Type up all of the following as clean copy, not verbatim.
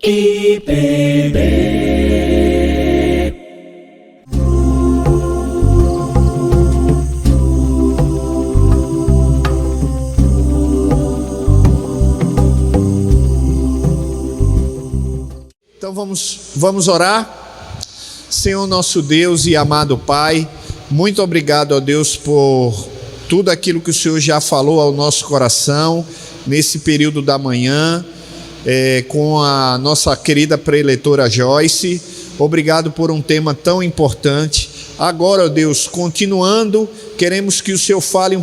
IPB. Então vamos orar. Senhor nosso Deus e amado Pai, muito obrigado, ó Deus, por tudo aquilo que o Senhor já falou ao nosso coração nesse período da manhã, com a nossa querida preletora Joyce. Obrigado por um tema tão importante. Agora, ó Deus, continuando, queremos que o Senhor fale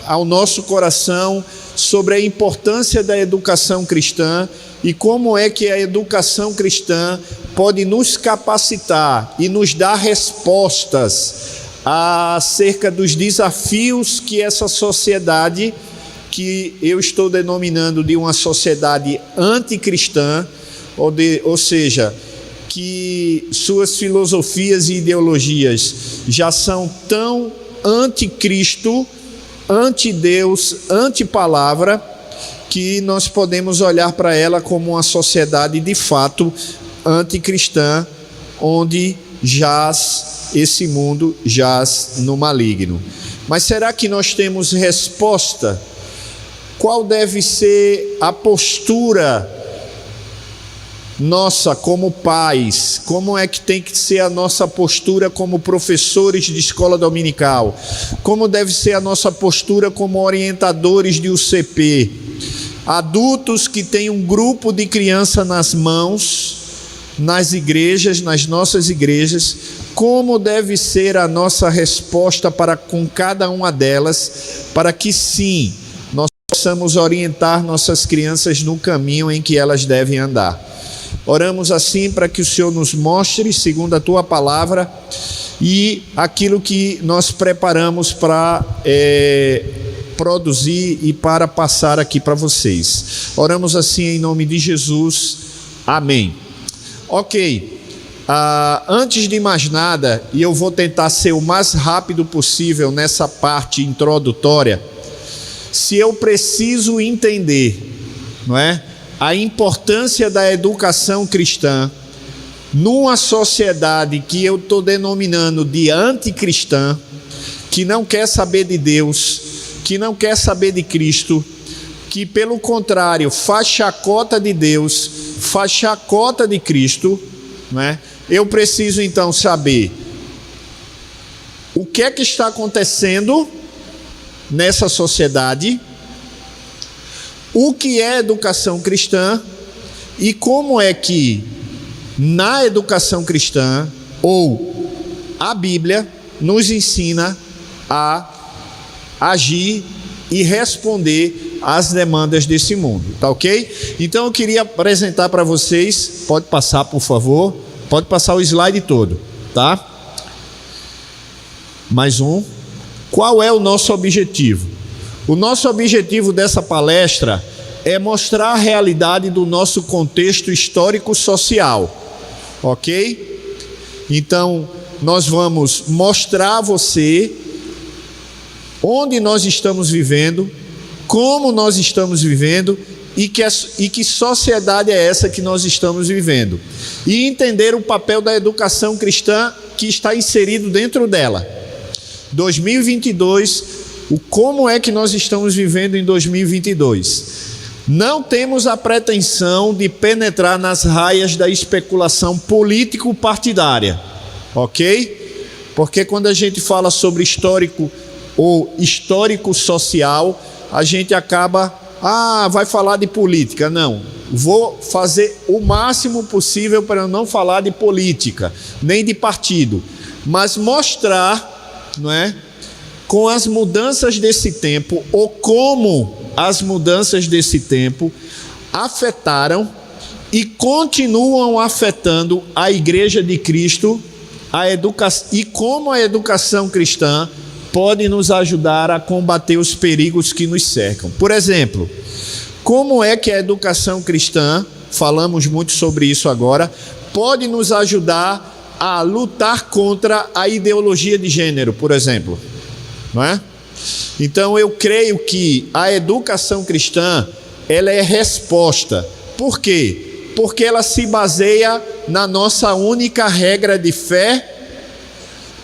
ao nosso coração sobre a importância da educação cristã e como é que a educação cristã pode nos capacitar e nos dar respostas acerca dos desafios que essa sociedade, que eu estou denominando de uma sociedade anticristã, ou seja, que suas filosofias e ideologias já são tão anticristo, anti-Deus, anti-palavra, que nós podemos olhar para ela como uma sociedade de fato anticristã, onde esse mundo jaz no maligno. Mas será que nós temos resposta? Qual deve ser a postura nossa como pais? Como é que tem que ser a nossa postura como professores de escola dominical? Como deve ser a nossa postura como orientadores de UCP? Adultos que têm um grupo de criança nas mãos, nas igrejas, nas nossas igrejas, como deve ser a nossa resposta para com cada uma delas, para que sim, nós possamos orientar nossas crianças no caminho em que elas devem andar. Oramos assim para que o Senhor nos mostre, segundo a Tua palavra, e aquilo que nós preparamos para produzir e para passar aqui para vocês. Oramos assim em nome de Jesus. Amém. Ok. Antes de mais nada, e eu vou tentar ser o mais rápido possível nessa parte introdutória, se eu preciso entender, não é, a importância da educação cristã numa sociedade que eu estou denominando de anticristã, que não quer saber de Deus, que não quer saber de Cristo, que pelo contrário faz chacota de Deus, faz chacota de Cristo, né? Eu preciso então saber o que é que está acontecendo nessa sociedade, o que é educação cristã e como é que na educação cristã ou a Bíblia nos ensina a agir e responder às demandas desse mundo, tá ok? Então eu queria apresentar para vocês, pode passar por favor, pode passar o slide todo, tá? Mais um. Qual é o nosso objetivo? O nosso objetivo dessa palestra é mostrar a realidade do nosso contexto histórico-social, ok? Então nós vamos mostrar a você onde nós estamos vivendo, como nós estamos vivendo e que sociedade é essa que nós estamos vivendo. E entender o papel da educação cristã que está inserido dentro dela. 2022, como é que nós estamos vivendo em 2022? Não temos a pretensão de penetrar nas raias da especulação político-partidária, ok? Porque quando a gente fala sobre histórico ou histórico-social, a gente acaba, vai falar de política. Não, vou fazer o máximo possível para não falar de política, nem de partido, mas mostrar, não é, com as mudanças desse tempo, ou como as mudanças desse tempo afetaram e continuam afetando a Igreja de Cristo, e como a educação cristã pode nos ajudar a combater os perigos que nos cercam. Por exemplo, como é que a educação cristã, falamos muito sobre isso agora, pode nos ajudar a lutar contra a ideologia de gênero, por exemplo, não é? Então eu creio que a educação cristã, ela é resposta. Por quê? Porque ela se baseia na nossa única regra de fé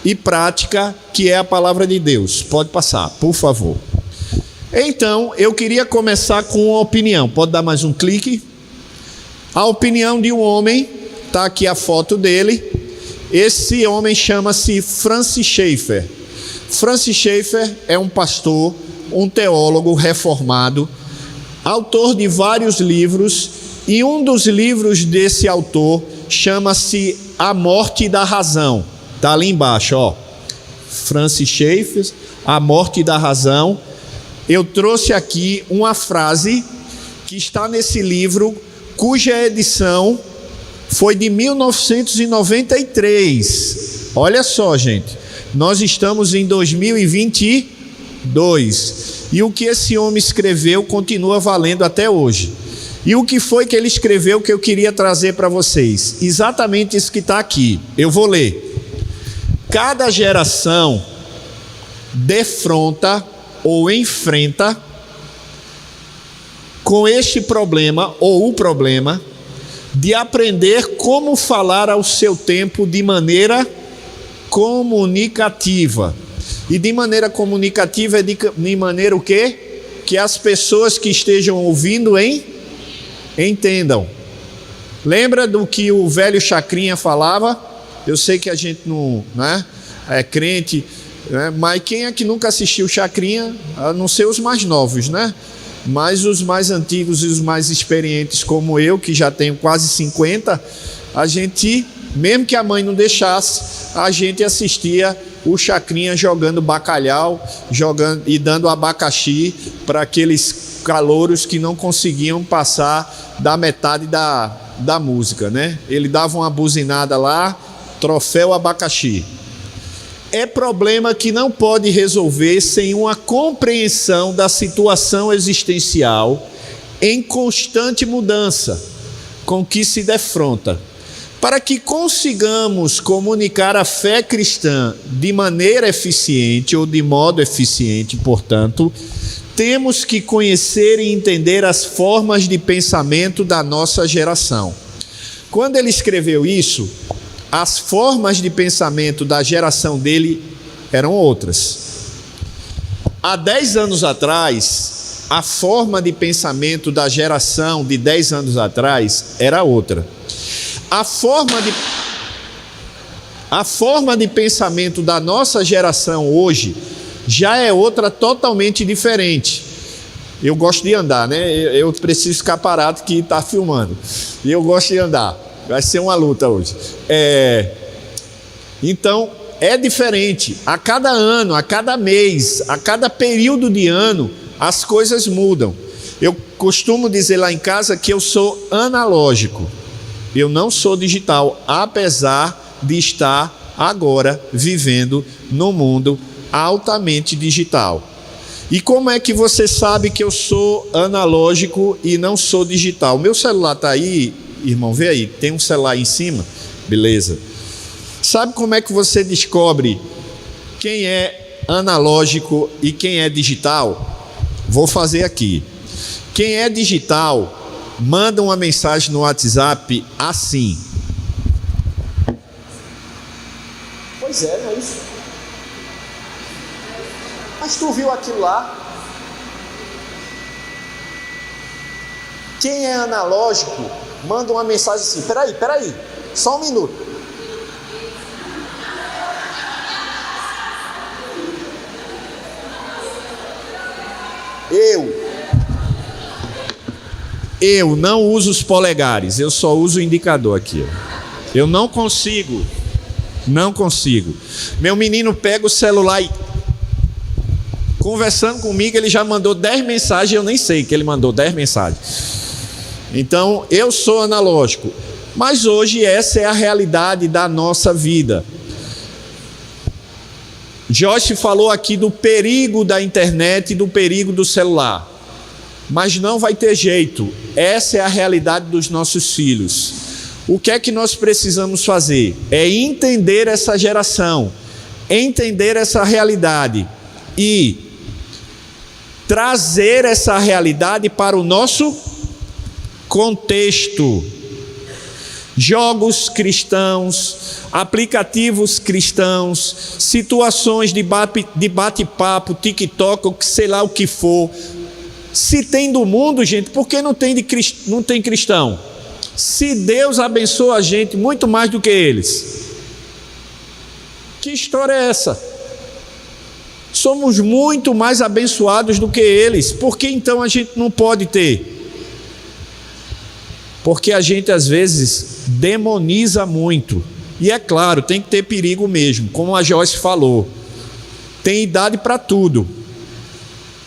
e prática, que é a palavra de Deus. Pode passar, por favor. Então, eu queria começar com uma opinião. Pode dar mais um clique? A opinião de um homem, está aqui a foto dele. Esse homem chama-se Francis Schaeffer. Francis Schaeffer é um pastor, um teólogo reformado, autor de vários livros, e um dos livros desse autor chama-se A Morte da Razão. Está ali embaixo, ó. Francis Schaeffer, A Morte da Razão. Eu trouxe aqui uma frase que está nesse livro, cuja edição foi de 1993. Olha só, gente, nós estamos em 2022 e o que esse homem escreveu continua valendo até hoje. E o que foi que ele escreveu que eu queria trazer para vocês? Exatamente isso que está aqui. Eu vou ler. Cada geração defronta ou enfrenta com este problema ou o problema de aprender como falar ao seu tempo de maneira comunicativa. E de maneira comunicativa é de maneira o quê? Que as pessoas que estejam ouvindo entendam. Lembra do que o velho Chacrinha falava? Eu sei que a gente não é crente, né? Mas quem é que nunca assistiu Chacrinha? A não ser os mais novos, né? Mas os mais antigos e os mais experientes como eu, que já tenho quase 50, a gente, mesmo que a mãe não deixasse, a gente assistia o Chacrinha jogando bacalhau, jogando e dando abacaxi para aqueles calouros que não conseguiam passar da metade da música, né? Ele dava uma buzinada lá, troféu abacaxi. É problema que não pode resolver sem uma compreensão da situação existencial em constante mudança com que se defronta. Para que consigamos comunicar a fé cristã de maneira eficiente ou de modo eficiente, portanto, temos que conhecer e entender as formas de pensamento da nossa geração. Quando ele escreveu isso, as formas de pensamento da geração dele eram outras. Há 10 anos atrás, a forma de pensamento da geração de 10 anos atrás era outra. A forma de pensamento da nossa geração hoje já é outra totalmente diferente. Eu gosto de andar, né? Eu preciso ficar parado que está filmando. E eu gosto de andar. Vai ser uma luta hoje. Então, é diferente. A cada ano, a cada mês, a cada período de ano, as coisas mudam. Eu costumo dizer lá em casa que eu sou analógico. Eu não sou digital, apesar de estar agora vivendo num mundo altamente digital. E como é que você sabe que eu sou analógico e não sou digital? Meu celular está aí, irmão, vê aí, tem um celular aí em cima? Beleza. Sabe como é que você descobre quem é analógico e quem é digital? Vou fazer aqui. Quem é digital, manda uma mensagem no WhatsApp assim. Pois é, não é isso? Mas tu viu aquilo lá? Quem é analógico, manda uma mensagem assim. Peraí, só um minuto. Eu não uso os polegares, eu só uso o indicador aqui. Eu não consigo. Meu menino pega o celular e conversando comigo, ele já mandou 10 mensagens, eu nem sei que ele mandou 10 mensagens. Então, eu sou analógico. Mas hoje essa é a realidade da nossa vida. Joyce falou aqui do perigo da internet e do perigo do celular. Mas não vai ter jeito. Essa é a realidade dos nossos filhos. O que é que nós precisamos fazer? É entender essa geração, entender essa realidade e trazer essa realidade para o nosso contexto. jogos cristãos, aplicativos cristãos, situações de bate-papo, TikTok, ou sei lá o que for. Se tem do mundo, gente, por que não tem cristão? Se Deus abençoa a gente muito mais do que eles. Que história é essa? Somos muito mais abençoados do que eles. Por que então a gente não pode ter? Porque a gente às vezes demoniza muito. E é claro, tem que ter perigo mesmo, como a Joyce falou. Tem idade para tudo,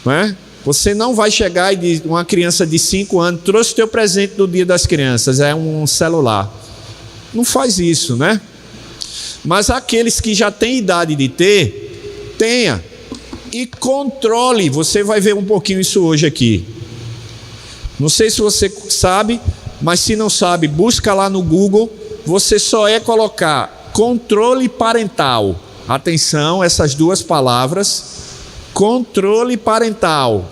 não é? Você não vai chegar e dizer, uma criança de 5 anos, trouxe o teu presente do Dia das Crianças, é um celular. Não faz isso, né? Mas aqueles que já têm idade de ter, tenha. E controle, você vai ver um pouquinho isso hoje aqui. Não sei se você sabe, mas se não sabe, busca lá no Google, você só é colocar controle parental. Atenção, essas duas palavras, controle parental.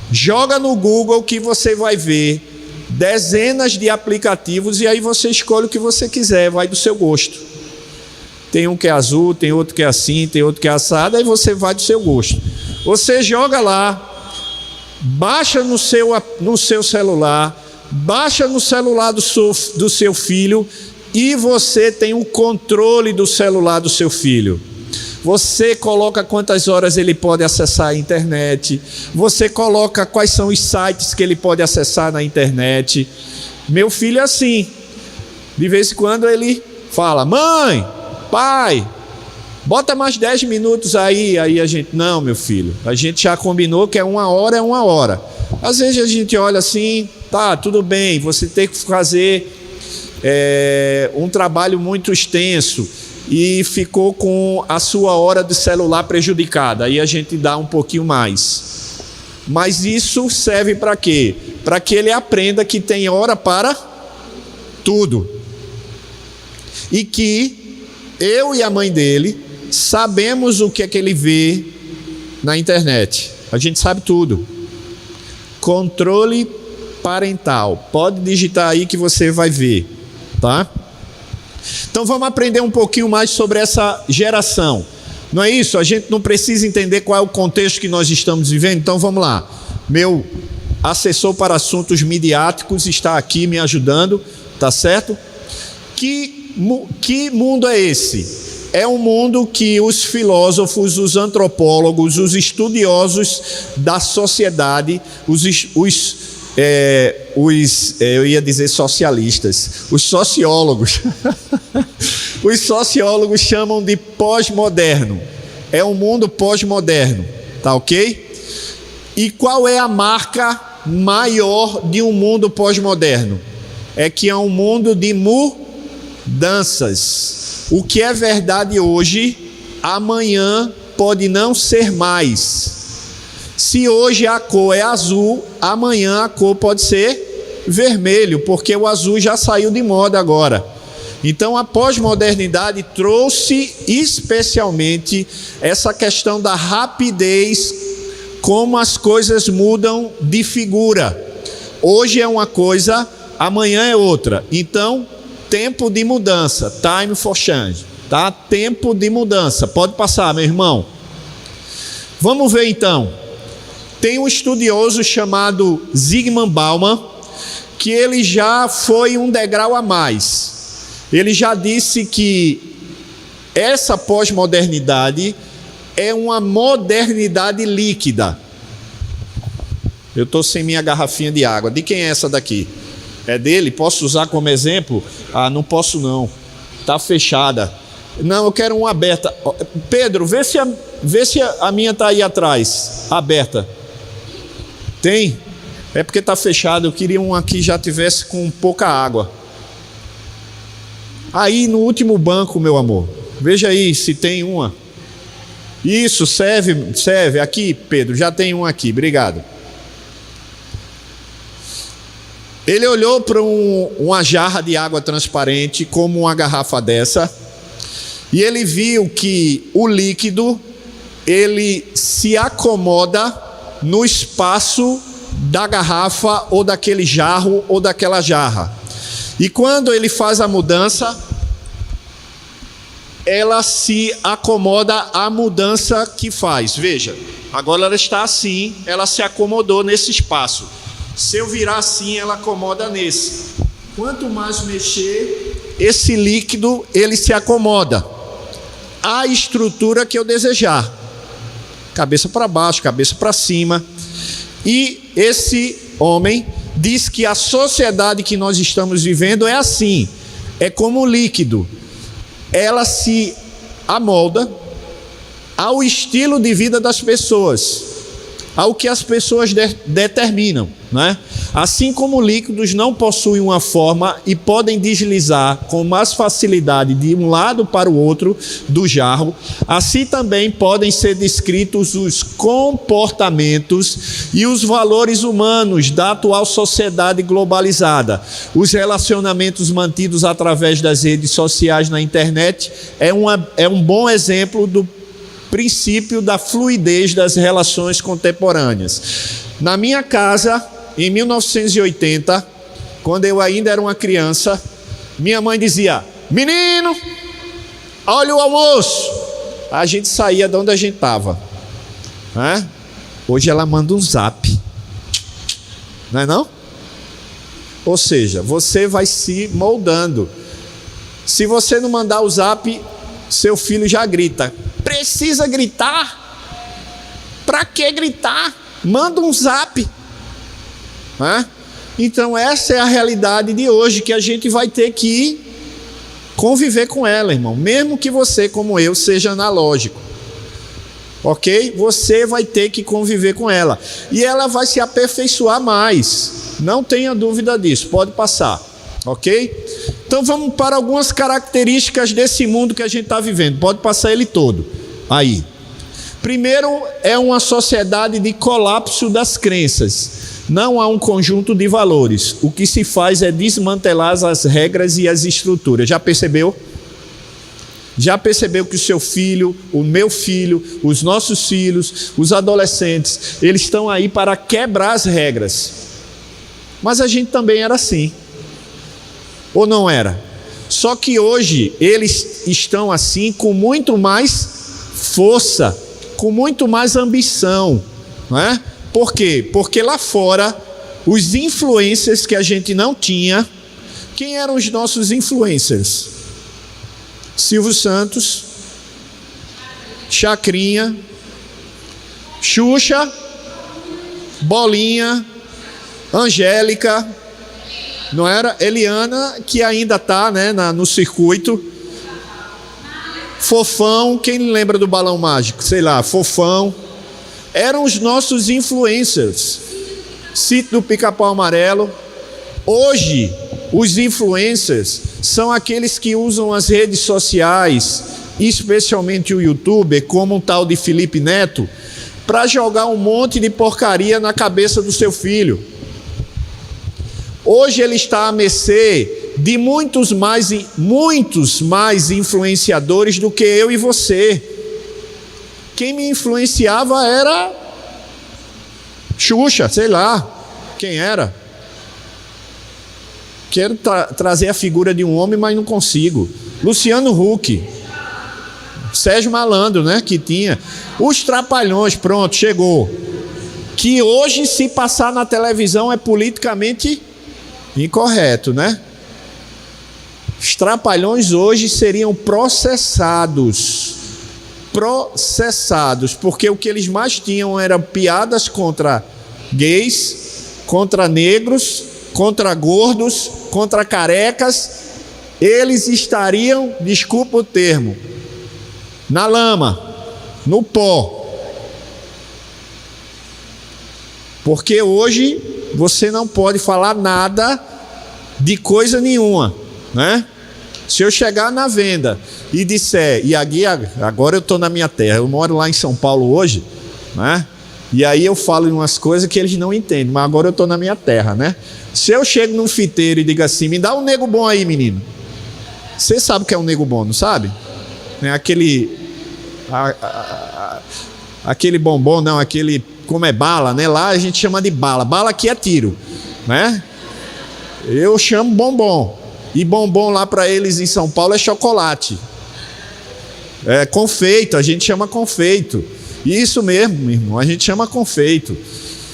Joga no Google que você vai ver dezenas de aplicativos e aí você escolhe o que você quiser, vai do seu gosto. Tem um que é azul, tem outro que é assim, tem outro que é assado, aí você vai do seu gosto. Você joga lá, baixa no seu celular, baixa no celular do seu filho e você tem o controle do celular do seu filho. Você coloca quantas horas ele pode acessar a internet, você coloca quais são os sites que ele pode acessar na internet. Meu filho é assim, de vez em quando ele fala, mãe, pai, bota mais 10 minutos aí a gente, não meu filho, a gente já combinou que é 1 hora, é 1 hora. Às vezes a gente olha assim, tá, tudo bem, você tem que fazer um trabalho muito extenso e ficou com a sua hora de celular prejudicada, aí a gente dá um pouquinho mais. Mas isso serve para quê? Para que ele aprenda que tem hora para tudo. E que eu e a mãe dele sabemos o que é que ele vê na internet. A gente sabe tudo. Controle parental. Pode digitar aí que você vai ver, tá? Então vamos aprender um pouquinho mais sobre essa geração. Não é isso? A gente não precisa entender qual é o contexto que nós estamos vivendo? Então vamos lá. Meu assessor para assuntos midiáticos está aqui me ajudando, tá certo? Que mundo é esse? É um mundo que os filósofos, os antropólogos, os estudiosos da sociedade, eu ia dizer socialistas, os sociólogos, os sociólogos chamam de pós-moderno. É um mundo pós-moderno, tá ok? E qual é a marca maior de um mundo pós-moderno? É que é um mundo de mudanças. O que é verdade hoje, amanhã pode não ser mais. Se hoje a cor é azul, amanhã a cor pode ser vermelho, porque o azul já saiu de moda agora. Então a pós-modernidade trouxe especialmente essa questão da rapidez, como as coisas mudam de figura. Hoje é uma coisa, amanhã é outra. Então, tempo de mudança, time for change, tá? Tempo de mudança. Pode passar, meu irmão. Vamos ver então. Tem um estudioso chamado Zygmunt Bauman, que ele já foi um degrau a mais. Ele já disse que essa pós-modernidade é uma modernidade líquida. Eu estou sem minha garrafinha de água. De quem é essa daqui? É dele? Posso usar como exemplo? Ah, não posso não. Está fechada. Não, eu quero uma aberta. Pedro, vê se a minha está aí atrás. Aberta. Tem? É porque está fechada. Eu queria uma que já tivesse com pouca água. Aí no último banco, meu amor. Veja aí se tem uma. Isso, serve. Aqui, Pedro, já tem uma aqui. Obrigado. Ele olhou para uma jarra de água transparente como uma garrafa dessa e ele viu que o líquido ele se acomoda no espaço da garrafa ou daquele jarro ou daquela jarra. E quando ele faz a mudança, ela se acomoda à mudança que faz. Veja, agora ela está assim, ela se acomodou nesse espaço. Se eu virar assim, ela acomoda nesse. Quanto mais mexer, esse líquido, ele se acomoda à estrutura que eu desejar. Cabeça para baixo, cabeça para cima. E esse homem diz que a sociedade que nós estamos vivendo é assim, é como líquido. Ela se amolda ao estilo de vida das pessoas, ao que as pessoas determinam, né? Assim como líquidos não possuem uma forma e podem deslizar com mais facilidade de um lado para o outro do jarro, assim também podem ser descritos os comportamentos e os valores humanos da atual sociedade globalizada. Os relacionamentos mantidos através das redes sociais na internet é um bom exemplo do princípio da fluidez das relações contemporâneas. Na minha casa, em 1980, quando eu ainda era uma criança, minha mãe dizia: menino, olha o almoço. A gente saía de onde a gente estava, né? Hoje ela manda um zap, não é não? Ou seja, você vai se moldando. Se você não mandar o zap, seu filho já grita. Precisa gritar? Para que gritar? Manda um zap. Então essa é a realidade de hoje, que a gente vai ter que conviver com ela, irmão. Mesmo que você, como eu, seja analógico, ok? Você vai ter que conviver com ela. E ela vai se aperfeiçoar mais. Não tenha dúvida disso. Pode passar, ok? Então vamos para algumas características desse mundo que a gente está vivendo. Pode passar ele todo aí. Primeiro, é uma sociedade de colapso das crenças. Não há um conjunto de valores. O que se faz é desmantelar as regras e as estruturas. Já percebeu? Já percebeu que o seu filho, o meu filho, os nossos filhos, os adolescentes, eles estão aí para quebrar as regras. Mas a gente também era assim. Ou não era? Só que hoje eles estão assim com muito mais força, com muito mais ambição, não é? Por quê? Porque lá fora, os influencers que a gente não tinha, quem eram os nossos influencers? Silvio Santos, Chacrinha, Xuxa, Bolinha, Angélica, não era? Eliana, que ainda está, né, no circuito. Fofão, quem lembra do Balão Mágico? Sei lá, Fofão. Eram os nossos influencers. Sítio do Pica-Pau Amarelo. Hoje, os influencers são aqueles que usam as redes sociais, especialmente o YouTube, como um tal de Felipe Neto, para jogar um monte de porcaria na cabeça do seu filho. Hoje ele está à mercê de muitos mais influenciadores do que eu e você. Quem me influenciava era Xuxa, sei lá quem era. Quero trazer a figura de um homem, mas não consigo. Luciano Huck, Sérgio Malandro, né, que tinha. Os Trapalhões, pronto, chegou. Que hoje, se passar na televisão, é politicamente incorreto, né? Os Trapalhões hoje seriam processados, porque o que eles mais tinham eram piadas contra gays, contra negros, contra gordos, contra carecas. Eles estariam, desculpa o termo, na lama, no pó. Porque hoje você não pode falar nada de coisa nenhuma, né? Se eu chegar na venda e disser, e aqui, agora eu estou na minha terra, eu moro lá em São Paulo hoje, né? E aí eu falo umas coisas que eles não entendem, mas agora eu estou na minha terra, né? Se eu chego num fiteiro e digo assim, me dá um nego bom aí, menino. Você sabe o que é um nego bom, não sabe? É aquele bombom, não, aquele, como é bala, né? Lá a gente chama de bala. Bala aqui é tiro, né? Eu chamo bombom. E bombom lá para eles em São Paulo é chocolate. É confeito, a gente chama confeito. Isso mesmo, meu irmão, a gente chama confeito.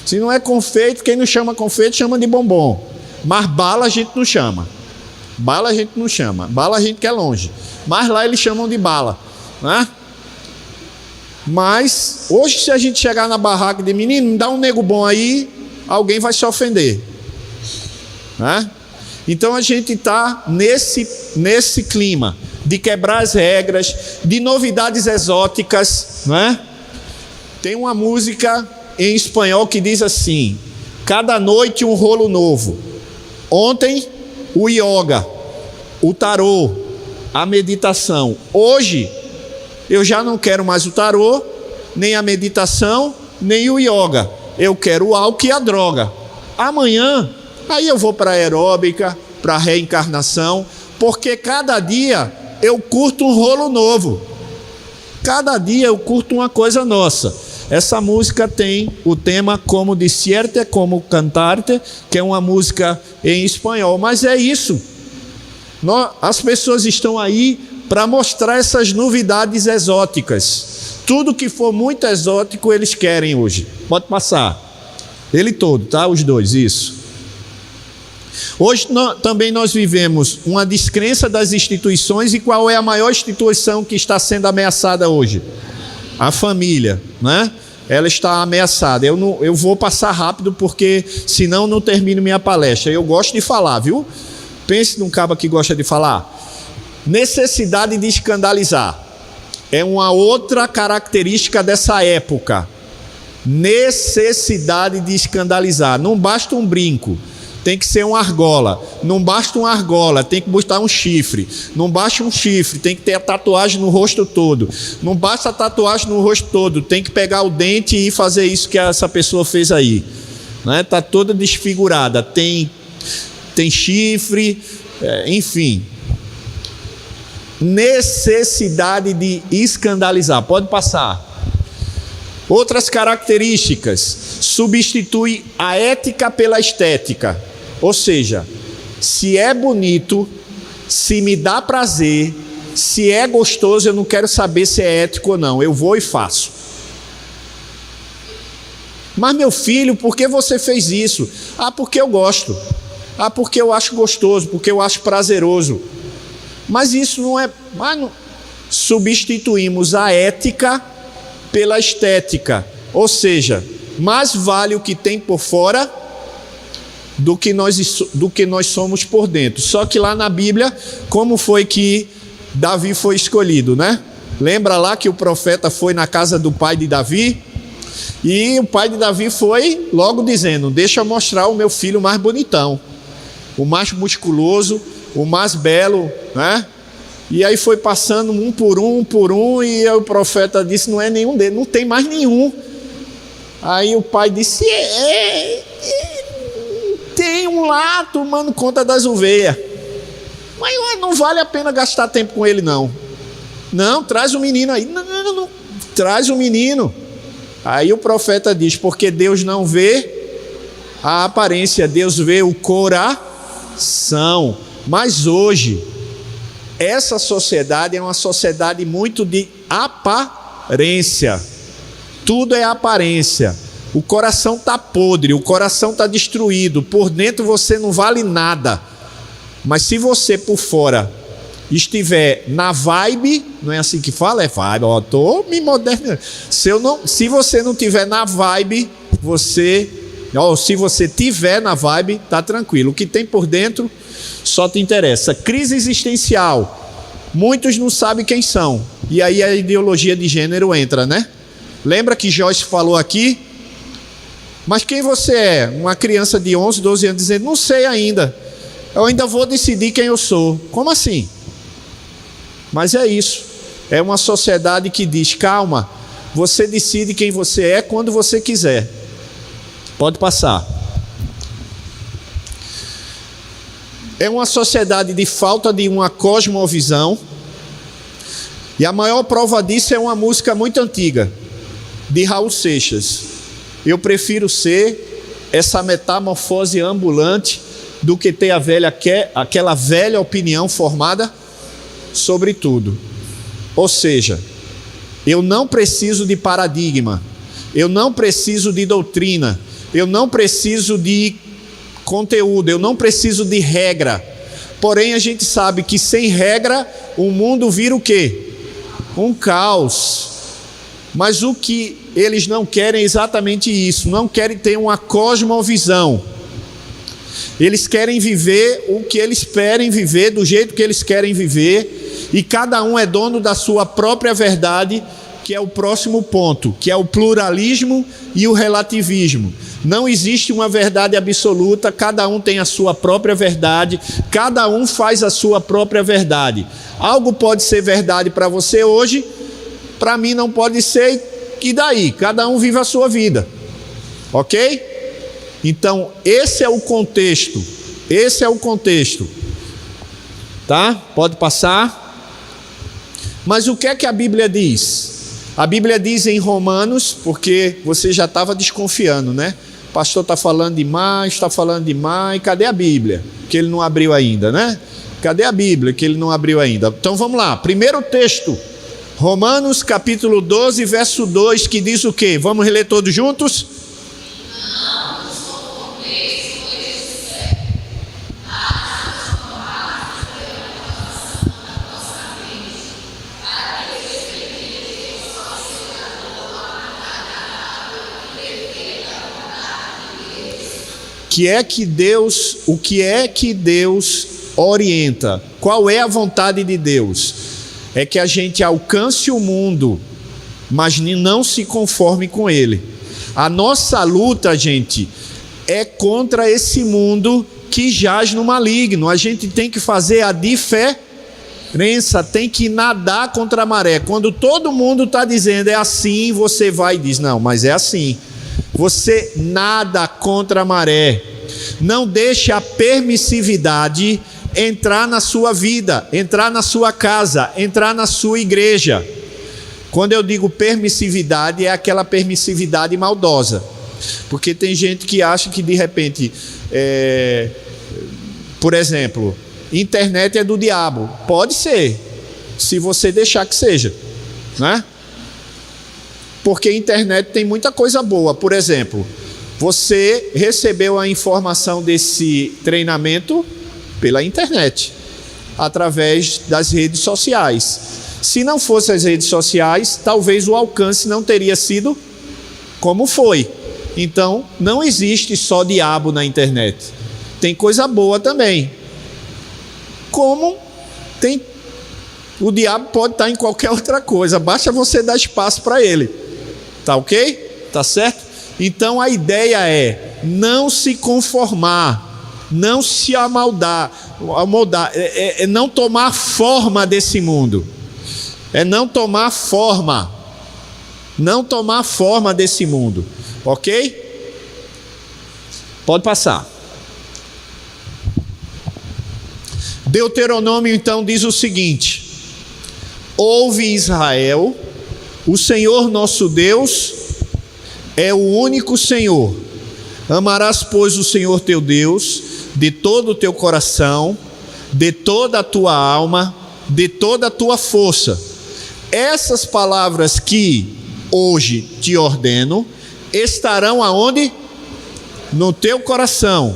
Se não é confeito, quem não chama confeito chama de bombom. Mas bala a gente não chama. Bala a gente não chama. Bala a gente quer longe. Mas lá eles chamam de bala, né? Mas hoje, se a gente chegar na barraca de menino, me dá um nego bom aí, alguém vai se ofender, né? Então a gente está nesse clima de quebrar as regras, de novidades exóticas, né? Tem uma música em espanhol que diz assim: cada noite um rolo novo. Ontem o yoga, o tarô, a meditação. Hoje eu já não quero mais o tarô, nem a meditação, nem o yoga. Eu quero o álcool e a droga. Amanhã, aí eu vou para a aeróbica, para a reencarnação, porque cada dia eu curto um rolo novo. Cada dia eu curto uma coisa nossa. Essa música tem o tema Como Decirte, Como Cantarte, que é uma música em espanhol. Mas é isso. As pessoas estão aí para mostrar essas novidades exóticas. Tudo que for muito exótico eles querem hoje. Pode passar. Ele todo, tá? Os dois, isso. Hoje também nós vivemos uma descrença das instituições. E qual é a maior instituição que está sendo ameaçada hoje? A família, né? Ela está ameaçada. Eu vou passar rápido porque senão não termino minha palestra. Eu gosto de falar, viu? Pense num cabo que gosta de falar. Necessidade de escandalizar é uma outra característica dessa época. Necessidade de escandalizar. Não basta um brinco, tem que ser uma argola. Não basta uma argola, tem que botar um chifre. Não basta um chifre, tem que ter a tatuagem no rosto todo. Não basta a tatuagem no rosto todo, tem que pegar o dente e fazer isso que essa pessoa fez aí, né? Tá toda desfigurada, tem chifre, enfim. Necessidade de escandalizar. Pode passar. Outras características: substitui a ética pela estética. Ou seja, se é bonito, se me dá prazer, se é gostoso, eu não quero saber se é ético ou não. Eu vou e faço. Mas meu filho, por que você fez isso? Ah, porque eu gosto. Ah, porque eu acho gostoso, porque eu acho prazeroso. Mas isso não é... Substituímos a ética pela estética. Ou seja, mais vale o que tem por fora do que nós somos por dentro. Só que lá na Bíblia, como foi que Davi foi escolhido, né? Lembra lá que o profeta foi na casa do pai de Davi? E o pai de Davi foi logo dizendo: deixa eu mostrar o meu filho mais bonitão, o mais musculoso, o mais belo, né? E aí foi passando um por um, e o profeta disse: não é nenhum deles, não tem mais nenhum. Aí o pai disse: tem um lá tomando conta das ovelhas, mas não vale a pena gastar tempo com ele não. Não, traz o menino aí. Não, traz o menino. Aí o profeta diz: porque Deus não vê a aparência, Deus vê o coração. Mas hoje essa sociedade é uma sociedade muito de aparência. Tudo é aparência. O coração está podre, o coração está destruído. Por dentro você não vale nada. Mas se você por fora estiver na vibe, não é assim que fala? É vibe, ó, estou me modernizando. Se você não estiver na vibe, se você tiver na vibe, está tranquilo. O que tem por dentro só te interessa. Crise existencial. Muitos não sabem quem são. E aí a ideologia de gênero entra, né? Lembra que Joyce falou aqui? Mas quem você é? Uma criança de 11, 12 anos dizendo: não sei ainda. Eu ainda vou decidir quem eu sou. Como assim? Mas é isso. É uma sociedade que diz: calma, você decide quem você é quando você quiser. Pode passar. É uma sociedade de falta de uma cosmovisão. E a maior prova disso é uma música muito antiga, de Raul Seixas. Eu prefiro ser essa metamorfose ambulante do que ter aquela velha opinião formada sobre tudo. Ou seja, eu não preciso de paradigma, eu não preciso de doutrina, eu não preciso de conteúdo, eu não preciso de regra. Porém, a gente sabe que sem regra o mundo vira o quê? Um caos. Mas o que eles não querem é exatamente isso, não querem ter uma cosmovisão. Eles querem viver o que eles querem viver, do jeito que eles querem viver, e cada um é dono da sua própria verdade, que é o próximo ponto, que é o pluralismo e o relativismo. Não existe uma verdade absoluta, cada um tem a sua própria verdade, cada um faz a sua própria verdade. Algo pode ser verdade para você hoje, para mim não pode ser, e daí? Cada um vive a sua vida, ok? Então, esse é o contexto, tá? Pode passar. Mas o que é que a Bíblia diz? A Bíblia diz em Romanos, porque você já estava desconfiando, né? O pastor está falando demais, cadê a Bíblia? Que ele não abriu ainda, né? Cadê a Bíblia que ele não abriu ainda? Então vamos lá, primeiro texto, Romanos capítulo 12, verso 2, que diz o quê? Vamos reler todos juntos? O que é que Deus orienta? Qual é a vontade de Deus? É que a gente alcance o mundo, mas não se conforme com ele. A nossa luta, gente, é contra esse mundo que jaz no maligno. A gente tem que fazer a diferença, tem que nadar contra a maré. Quando todo mundo está dizendo é assim, você vai e diz, não, mas é assim. Você nada contra a maré. Não deixe a permissividade entrar na sua vida, entrar na sua casa, entrar na sua igreja. Quando eu digo permissividade, é aquela permissividade maldosa. Porque tem gente que acha que de repente, por exemplo, internet é do diabo. Pode ser, se você deixar que seja, né? Porque a internet tem muita coisa boa. Por exemplo, você recebeu a informação desse treinamento pela internet, através das redes sociais. Se não fossem as redes sociais, talvez o alcance não teria sido como foi. Então, não existe só diabo na internet. Tem coisa boa também. Como tem... O diabo pode estar em qualquer outra coisa, basta você dar espaço para ele. Tá ok? Tá certo? Então a ideia é não se conformar, não se amoldar, é não tomar forma desse mundo, é não tomar forma desse mundo, ok? Pode passar. Deuteronômio então diz o seguinte: ouve Israel, o Senhor nosso Deus é o único Senhor. Amarás, pois, o Senhor teu Deus de todo o teu coração, de toda a tua alma, de toda a tua força. Essas palavras que hoje te ordeno estarão aonde? No teu coração.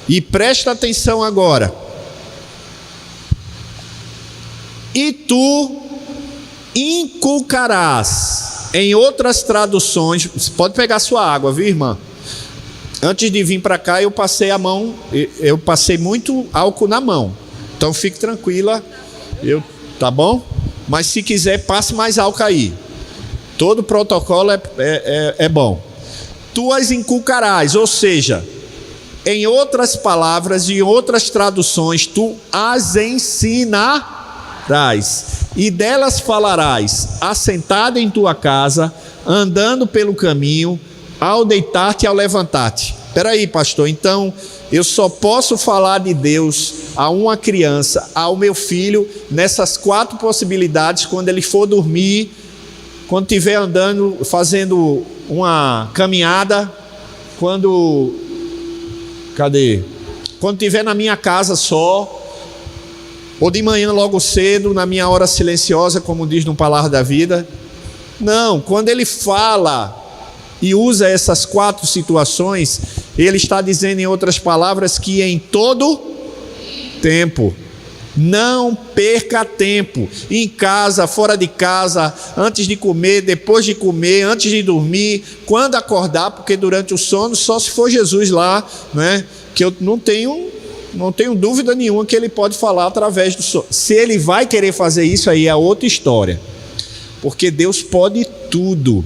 E presta atenção agora. E tu inculcarás. Em outras traduções, você pode pegar sua água, viu, irmã? Antes de vir para cá, eu passei a mão, eu passei muito álcool na mão. Então fique tranquila, tá bom? Mas se quiser, passe mais álcool aí. Todo protocolo é bom. Tu as inculcarás, ou seja, em outras palavras, em outras traduções, tu as ensinarás. E delas falarás, assentado em tua casa, andando pelo caminho, ao deitar-te e ao levantar-te. Espera aí, pastor, então eu só posso falar de Deus a uma criança, ao meu filho, nessas 4 possibilidades, quando ele for dormir, quando estiver andando, fazendo uma caminhada, quando... Cadê? quando estiver na minha casa só, ou de manhã logo cedo, na minha hora silenciosa, como diz no Palavra da Vida. Não, quando ele fala e usa essas 4 situações, ele está dizendo, em outras palavras, que em todo tempo. Não perca tempo, em casa, fora de casa, antes de comer, depois de comer, antes de dormir, quando acordar, porque durante o sono, só se for Jesus lá, né? Que eu não tenho dúvida nenhuma que ele pode falar através do sono. Se ele vai querer fazer isso, aí é outra história, porque Deus pode tudo.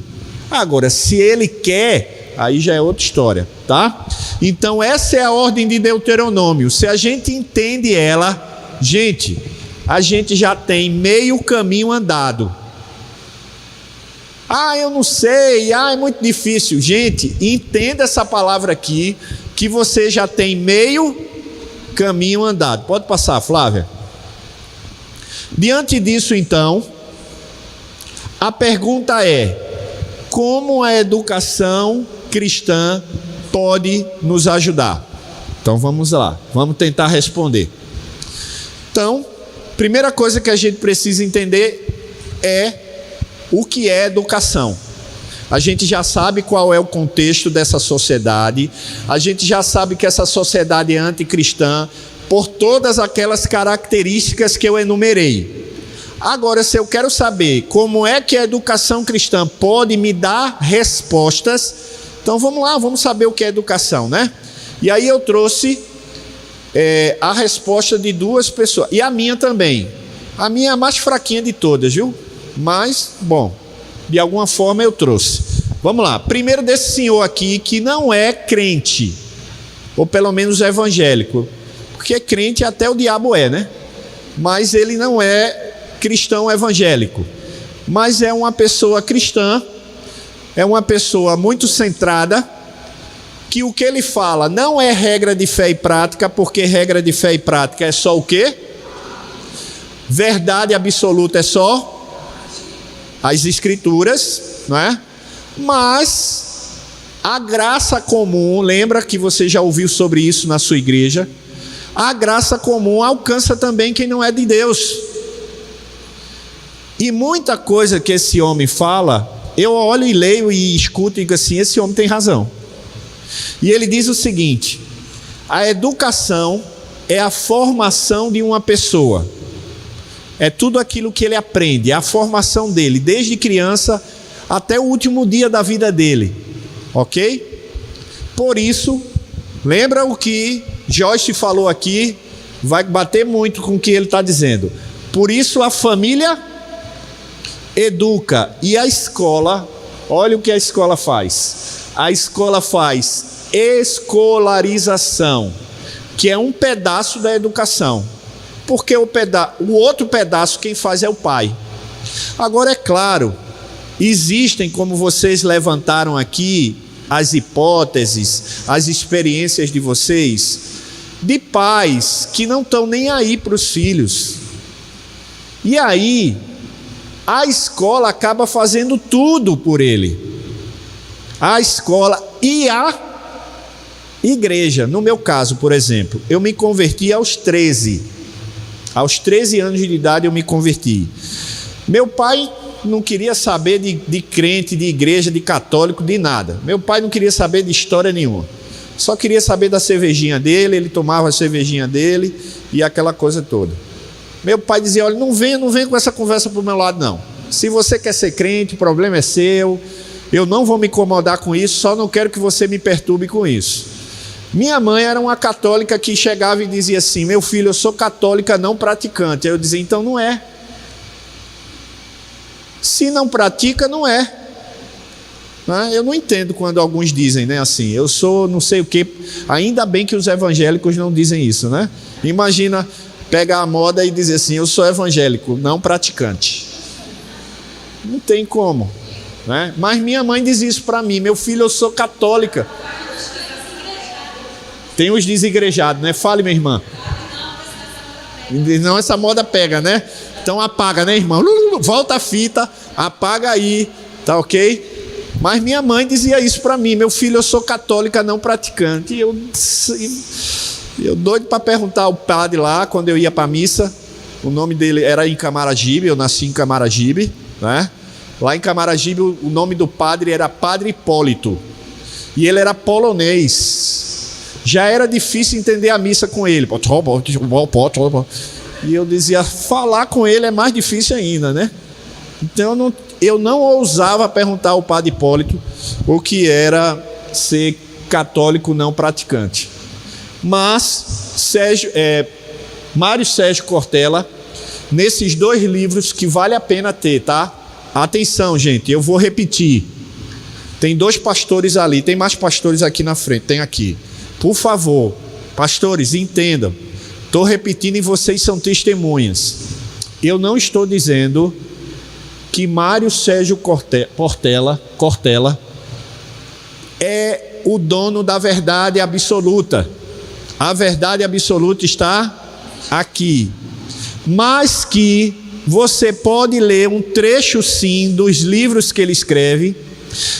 Agora, se ele quer, aí já é outra história, tá? Então essa é a ordem de Deuteronômio. Se a gente entende ela, gente, a gente já tem meio caminho andado. Eu não sei, é muito difícil. Gente, entenda essa palavra aqui, que você já tem meio caminho andado. Pode passar, Flávia. Diante disso, então, a pergunta é: como a educação cristã pode nos ajudar? Então vamos lá, vamos tentar responder. Então, primeira coisa que a gente precisa entender é o que é educação. A gente já sabe qual é o contexto dessa sociedade, a gente já sabe que essa sociedade é anticristã por todas aquelas características que eu enumerei. Agora, se eu quero saber como é que a educação cristã pode me dar respostas, então vamos lá, vamos saber o que é educação, né? E aí eu trouxe a resposta de 2 pessoas, e a minha também. A minha é a mais fraquinha de todas, viu? Mas, bom, de alguma forma eu trouxe. Vamos lá, primeiro desse senhor aqui que não é crente, ou pelo menos evangélico, porque crente até o diabo é, né? Mas ele não é cristão evangélico, mas é uma pessoa cristã, é uma pessoa muito centrada, que o que ele fala não é regra de fé e prática, porque regra de fé e prática é só o quê? Verdade absoluta é só as escrituras, não é? Mas a graça comum, lembra que você já ouviu sobre isso na sua igreja? A graça comum alcança também quem não é de Deus. E muita coisa que esse homem fala, eu olho e leio e escuto e digo assim, esse homem tem razão. E ele diz o seguinte: a educação é a formação de uma pessoa, é tudo aquilo que ele aprende, é a formação dele, desde criança até o último dia da vida dele, ok? Por isso, lembra o que Joyce falou aqui, vai bater muito com o que ele está dizendo. Por isso a família educa, e a escola, olha o que a escola faz. A escola faz escolarização, que é um pedaço da educação, porque o outro pedaço quem faz é o pai. Agora, é claro, existem, como vocês levantaram aqui, as hipóteses, as experiências de vocês, de pais que não estão nem aí para os filhos. E aí, a escola acaba fazendo tudo por ele. A escola e a igreja. No meu caso, por exemplo, eu me converti aos 13. Aos 13 anos de idade eu me converti. Meu pai não queria saber de crente, de igreja, de católico, de nada. Meu pai não queria saber de história nenhuma. Só queria saber da cervejinha dele, ele tomava a cervejinha dele e aquela coisa toda. Meu pai dizia, olha, não venha com essa conversa pro meu lado não. Se você quer ser crente, o problema é seu. Eu não vou me incomodar com isso, só não quero que você me perturbe com isso. Minha mãe era uma católica que chegava e dizia assim, meu filho, eu sou católica não praticante. Aí eu dizia, então não é. Se não pratica, não é. Eu não entendo quando alguns dizem, né, assim, eu sou não sei o quê. Ainda bem que os evangélicos não dizem isso, né? Imagina pegar a moda e dizer assim, eu sou evangélico, não praticante. Não tem como, né? Mas minha mãe diz isso para mim, meu filho, eu sou católica. Tem os desigrejados, né? Fale, minha irmã. Não, essa moda pega, né? Então apaga, né, irmão? Volta a fita, apaga aí, tá ok? Mas minha mãe dizia isso para mim, meu filho, eu sou católica não praticante. Eu doido para perguntar ao padre lá, quando eu ia para a missa, o nome dele era em Camaragibe, eu nasci em Camaragibe, né? Lá em Camaragibe o nome do padre era Padre Hipólito, e ele era polonês. Já era difícil entender a missa com ele. E eu dizia, falar com ele é mais difícil ainda, né? Então eu não ousava perguntar ao Padre Hipólito o que era ser católico não praticante. Mas Mário Sérgio Cortella, nesses 2 livros que vale a pena ter, tá? Atenção, gente, eu vou repetir. Tem 2 pastores ali, tem mais pastores aqui na frente, tem aqui. Por favor, pastores, entendam. Estou repetindo e vocês são testemunhas. Eu não estou dizendo que Mário Sérgio Cortella é o dono da verdade absoluta. A verdade absoluta está aqui. Mas que você pode ler um trecho sim dos livros que ele escreve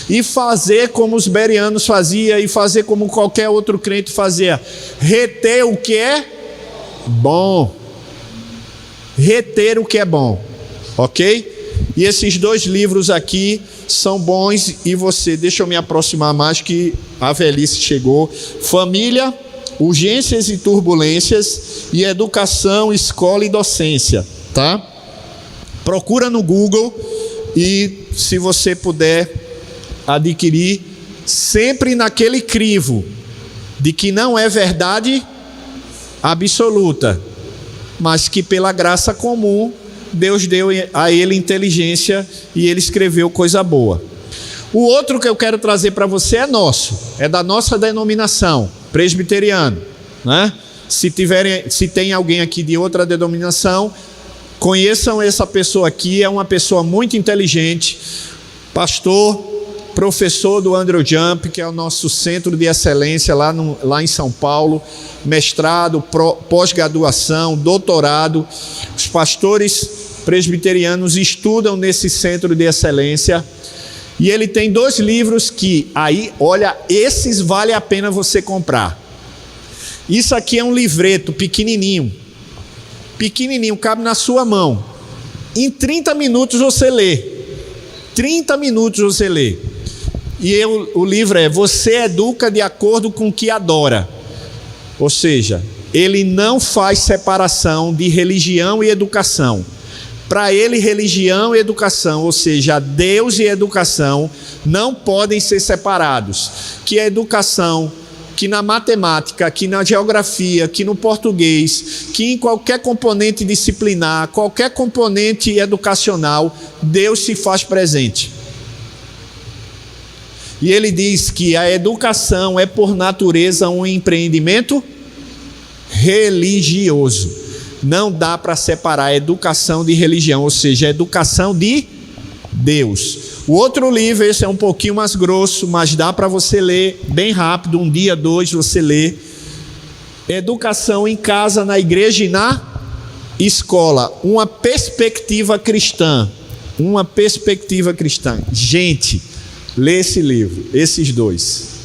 e fazer como os bereanos faziam e fazer como qualquer outro crente fazia. Reter o que é bom. Reter o que é bom. Ok? E esses 2 livros aqui são bons. E você, deixa eu me aproximar mais que a velhice chegou. Família, Urgências e Turbulências e Educação, Escola e Docência, tá? Procura no Google e se você puder adquirir, sempre naquele crivo de que não é verdade absoluta, mas que pela graça comum Deus deu a ele inteligência e ele escreveu coisa boa. O outro que eu quero trazer para você é nosso, é da nossa denominação, presbiteriano, né? Se tem alguém aqui de outra denominação, conheçam essa pessoa aqui, é uma pessoa muito inteligente, pastor, professor do Andrew Jump, que é o nosso centro de excelência lá em São Paulo, mestrado, pós-graduação, doutorado. Os pastores presbiterianos estudam nesse centro de excelência. E ele tem 2 livros que, aí, olha, esses vale a pena você comprar. Isso aqui é um livreto pequenininho. Pequenininho, cabe na sua mão. Em 30 minutos você lê. 30 minutos você lê. E o livro é Você Educa de Acordo com o que Adora. Ou seja, ele não faz separação de religião e educação. Para ele, religião e educação, ou seja, Deus e educação, não podem ser separados. Que a educação, que na matemática, que na geografia, que no português, que em qualquer componente disciplinar, qualquer componente educacional, Deus se faz presente. E ele diz que a educação é por natureza um empreendimento religioso. Não dá para separar a educação de religião, ou seja, a educação de Deus. O outro livro, esse é um pouquinho mais grosso, mas dá para você ler bem rápido, 1 dia, 2 você lê. Educação em casa, na igreja e na escola. Uma perspectiva cristã. Uma perspectiva cristã. Gente, lê esse livro, esses 2.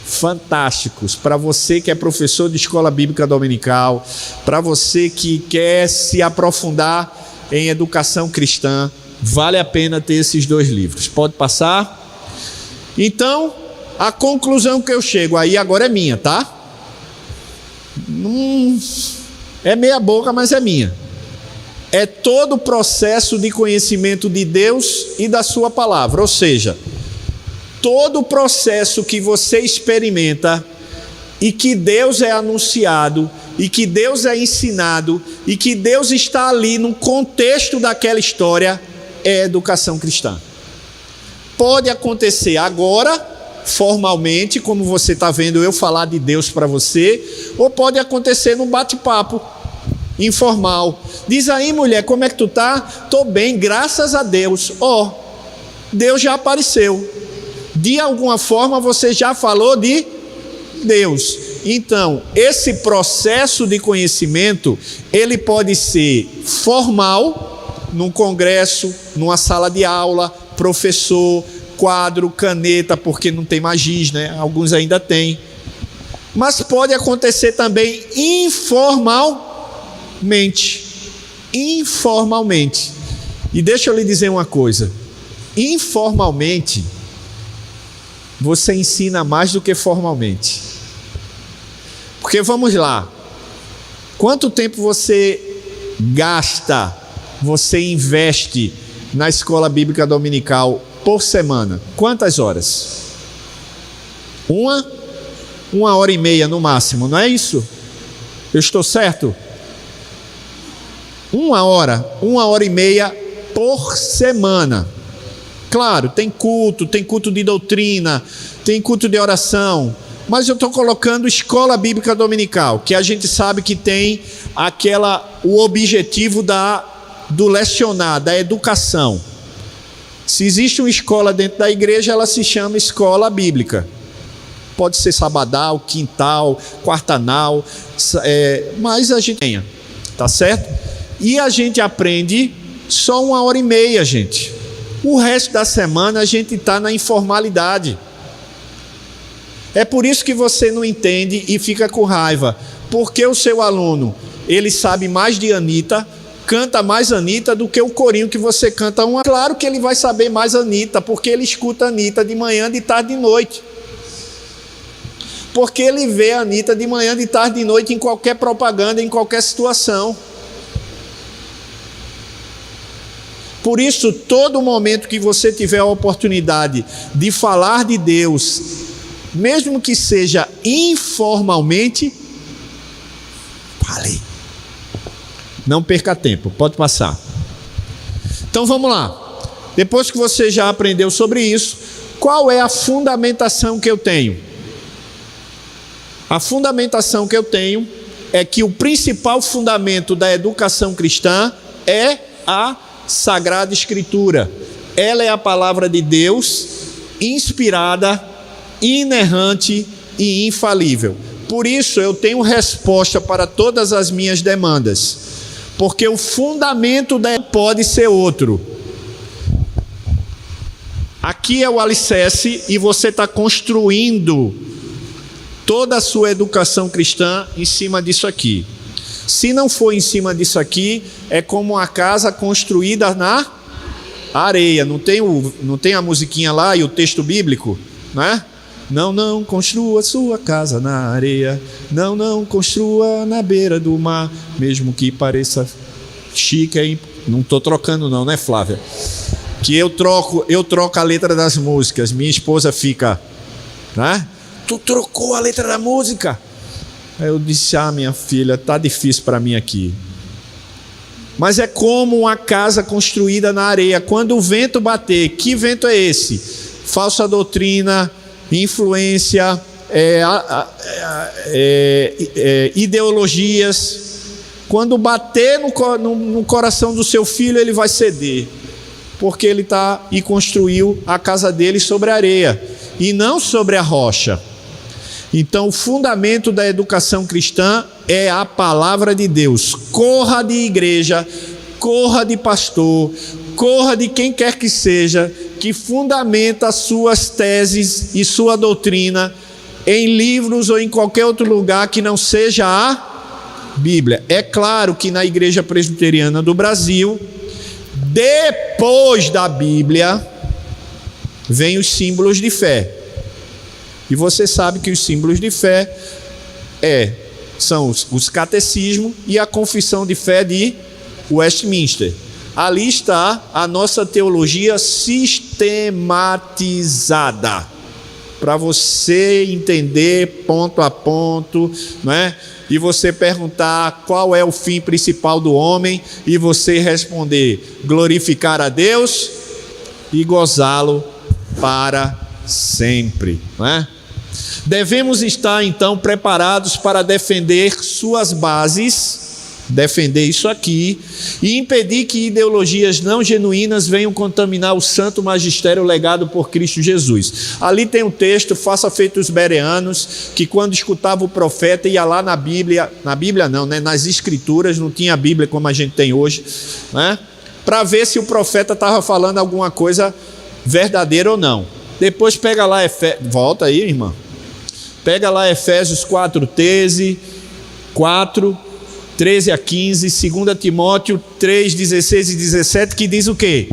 Fantásticos, para você que é professor de escola bíblica dominical, para você que quer se aprofundar em educação cristã, vale a pena ter esses 2 livros. Pode passar? Então, a conclusão que eu chego aí agora é minha, tá? É meia boca, mas é minha. É todo o processo de conhecimento de Deus e da sua palavra, ou seja, todo o processo que você experimenta e que Deus é anunciado e que Deus é ensinado e que Deus está ali no contexto daquela história é educação cristã. Pode acontecer agora, formalmente, como você está vendo eu falar de Deus para você, ou pode acontecer num bate-papo informal. Diz aí, mulher, como é que tu tá? Estou bem, graças a Deus. Deus já apareceu. De alguma forma você já falou de Deus. Então, esse processo de conhecimento, ele pode ser formal, num congresso, numa sala de aula, professor, quadro, caneta, porque não tem mais giz, né? Alguns ainda têm. Mas pode acontecer também informalmente. Informalmente. E deixa eu lhe dizer uma coisa. Informalmente, você ensina mais do que formalmente. Porque vamos lá. Quanto tempo você gasta, você investe na escola bíblica dominical por semana? Quantas horas? Uma hora e meia no máximo, não é isso? Eu estou certo? Uma hora e meia por semana. Claro, tem culto de doutrina, tem culto de oração, mas eu estou colocando escola bíblica dominical, que a gente sabe que tem o objetivo do lecionar, da educação. Se existe uma escola dentro da igreja, ela se chama escola bíblica. Pode ser sabadal, quintal, quartanal, mas a gente tenha, tá certo? E a gente aprende só uma hora e meia, gente. O resto da semana a gente está na informalidade. É por isso que você não entende e fica com raiva. Porque o seu aluno, ele sabe mais de Anitta, canta mais Anitta do que o corinho que você canta. Claro que ele vai saber mais Anitta, porque ele escuta Anitta de manhã, de tarde e de noite. Porque ele vê a Anitta de manhã, de tarde e de noite em qualquer propaganda, em qualquer situação. Por isso, todo momento que você tiver a oportunidade de falar de Deus, mesmo que seja informalmente, fale. Não perca tempo, pode passar. Então vamos lá. Depois que você já aprendeu sobre isso, qual é a fundamentação que eu tenho? A fundamentação que eu tenho é que o principal fundamento da educação cristã é a Sagrada Escritura. Ela é a palavra de Deus, inspirada, inerrante e infalível. Por isso eu tenho resposta para todas as minhas demandas, porque o fundamento dela pode ser outro. Aqui é o alicerce e você está construindo toda a sua educação cristã em cima disso aqui. Se não for em cima disso aqui, é como uma casa construída na areia. Não tem a musiquinha lá e o texto bíblico, né? Não construa sua casa na areia. Não construa na beira do mar, mesmo que pareça chique aí. Não estou trocando não, né, Flávia? Que eu troco a letra das músicas. Minha esposa fica, né? Tu trocou a letra da música? Aí eu disse, minha filha, tá difícil para mim aqui. Mas é como uma casa construída na areia. Quando o vento bater, que vento é esse? Falsa doutrina, influência, ideologias. Quando bater no coração do seu filho, ele vai ceder. Porque ele construiu a casa dele sobre a areia e não sobre a rocha. Então, o fundamento da educação cristã é a palavra de Deus. Corra de igreja, corra de pastor, corra de quem quer que seja, que fundamenta suas teses e sua doutrina em livros ou em qualquer outro lugar que não seja a Bíblia. É claro que na Igreja Presbiteriana do Brasil, depois da Bíblia, vem os símbolos de fé. E você sabe que os símbolos de fé são os catecismos e a confissão de fé de Westminster. Ali está a nossa teologia sistematizada, para você entender ponto a ponto, né? E você perguntar qual é o fim principal do homem, e você responder: glorificar a Deus e gozá-lo para sempre, não é? Devemos estar então preparados para defender suas bases, defender isso aqui, e impedir que ideologias não genuínas venham contaminar o santo magistério legado por Cristo Jesus. Ali tem um texto: faça feito os bereanos, que quando escutava o profeta ia lá na Bíblia não, né? Nas Escrituras, não tinha a Bíblia como a gente tem hoje, né? Para ver se o profeta estava falando alguma coisa verdadeira ou não. Depois pega lá, volta aí, irmã. Pega lá Efésios 4:13, 13 a 15, 2 Timóteo 3, 16 e 17, que diz o quê?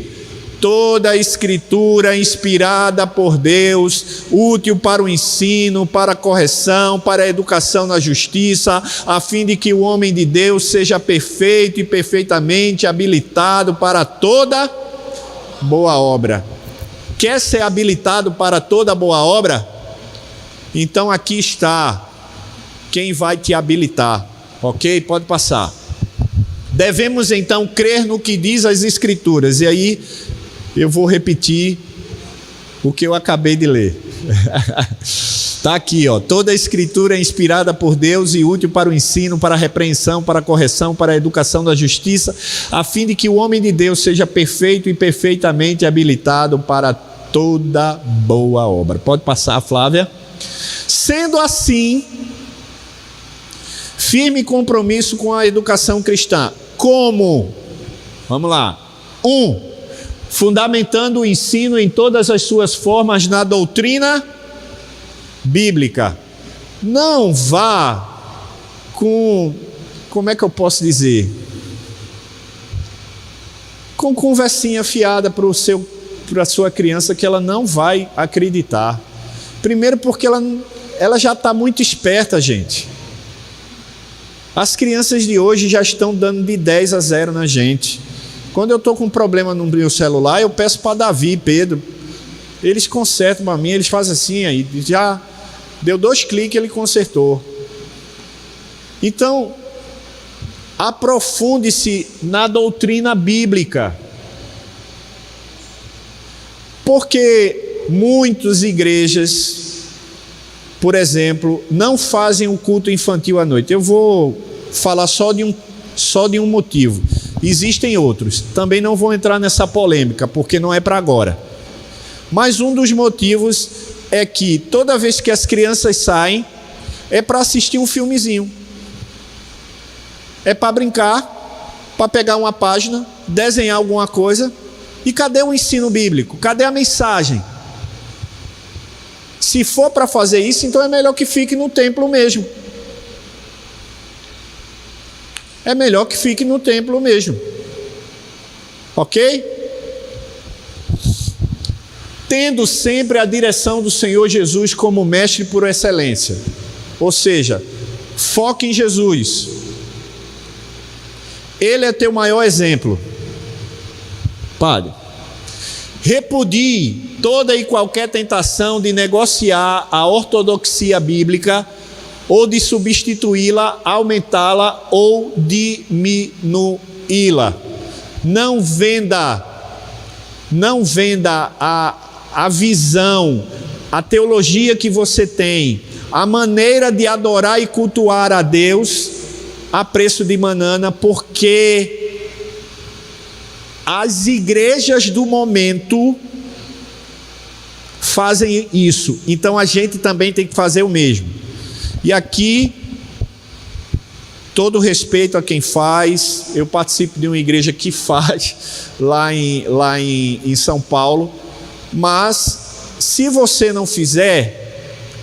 Toda a escritura inspirada por Deus, útil para o ensino, para a correção, para a educação na justiça, a fim de que o homem de Deus seja perfeito e perfeitamente habilitado para toda boa obra. Quer ser habilitado para toda boa obra? Então aqui está quem vai te habilitar, ok? Pode passar. Devemos então crer no que diz as Escrituras, e aí eu vou repetir o que eu acabei de ler. Está aqui, ó. Toda a Escritura é inspirada por Deus e útil para o ensino, para a repreensão, para a correção, para a educação da justiça, a fim de que o homem de Deus seja perfeito e perfeitamente habilitado para toda boa obra. Pode passar, Flávia. Sendo assim, firme compromisso com a educação cristã. Como? Vamos lá. 1. Fundamentando o ensino em todas as suas formas na doutrina bíblica. Não vá com, como é que eu posso dizer? Com conversinha fiada para a sua criança que ela não vai acreditar. Primeiro porque ela já está muito esperta, gente. As crianças de hoje já estão dando de 10 a 0 na gente. Quando eu estou com um problema no meu celular, eu peço para Davi e Pedro. Eles consertam para mim, eles fazem assim, aí já deu 2 cliques, ele consertou. Então, aprofunde-se na doutrina bíblica. Porque muitas igrejas, por exemplo, não fazem o culto infantil à noite. Eu vou falar só de um motivo. Existem outros. Também não vou entrar nessa polêmica, porque não é para agora. Mas um dos motivos é que toda vez que as crianças saem, é para assistir um filmezinho. É para brincar, para pegar uma página, desenhar alguma coisa. E cadê o ensino bíblico? Cadê a mensagem? Se for para fazer isso, então é melhor que fique no templo mesmo. É melhor que fique no templo mesmo. Ok? Tendo sempre a direção do Senhor Jesus como mestre por excelência. Ou seja, foque em Jesus. Ele é teu maior exemplo. Padre, repudie toda e qualquer tentação de negociar a ortodoxia bíblica ou de substituí-la, aumentá-la ou diminuí-la. Não venda a visão, a teologia que você tem, a maneira de adorar e cultuar a Deus a preço de banana, porque as igrejas do momento fazem isso. Então a gente também tem que fazer o mesmo. E aqui, todo respeito a quem faz, eu participo de uma igreja que faz lá em São Paulo, mas se você não fizer,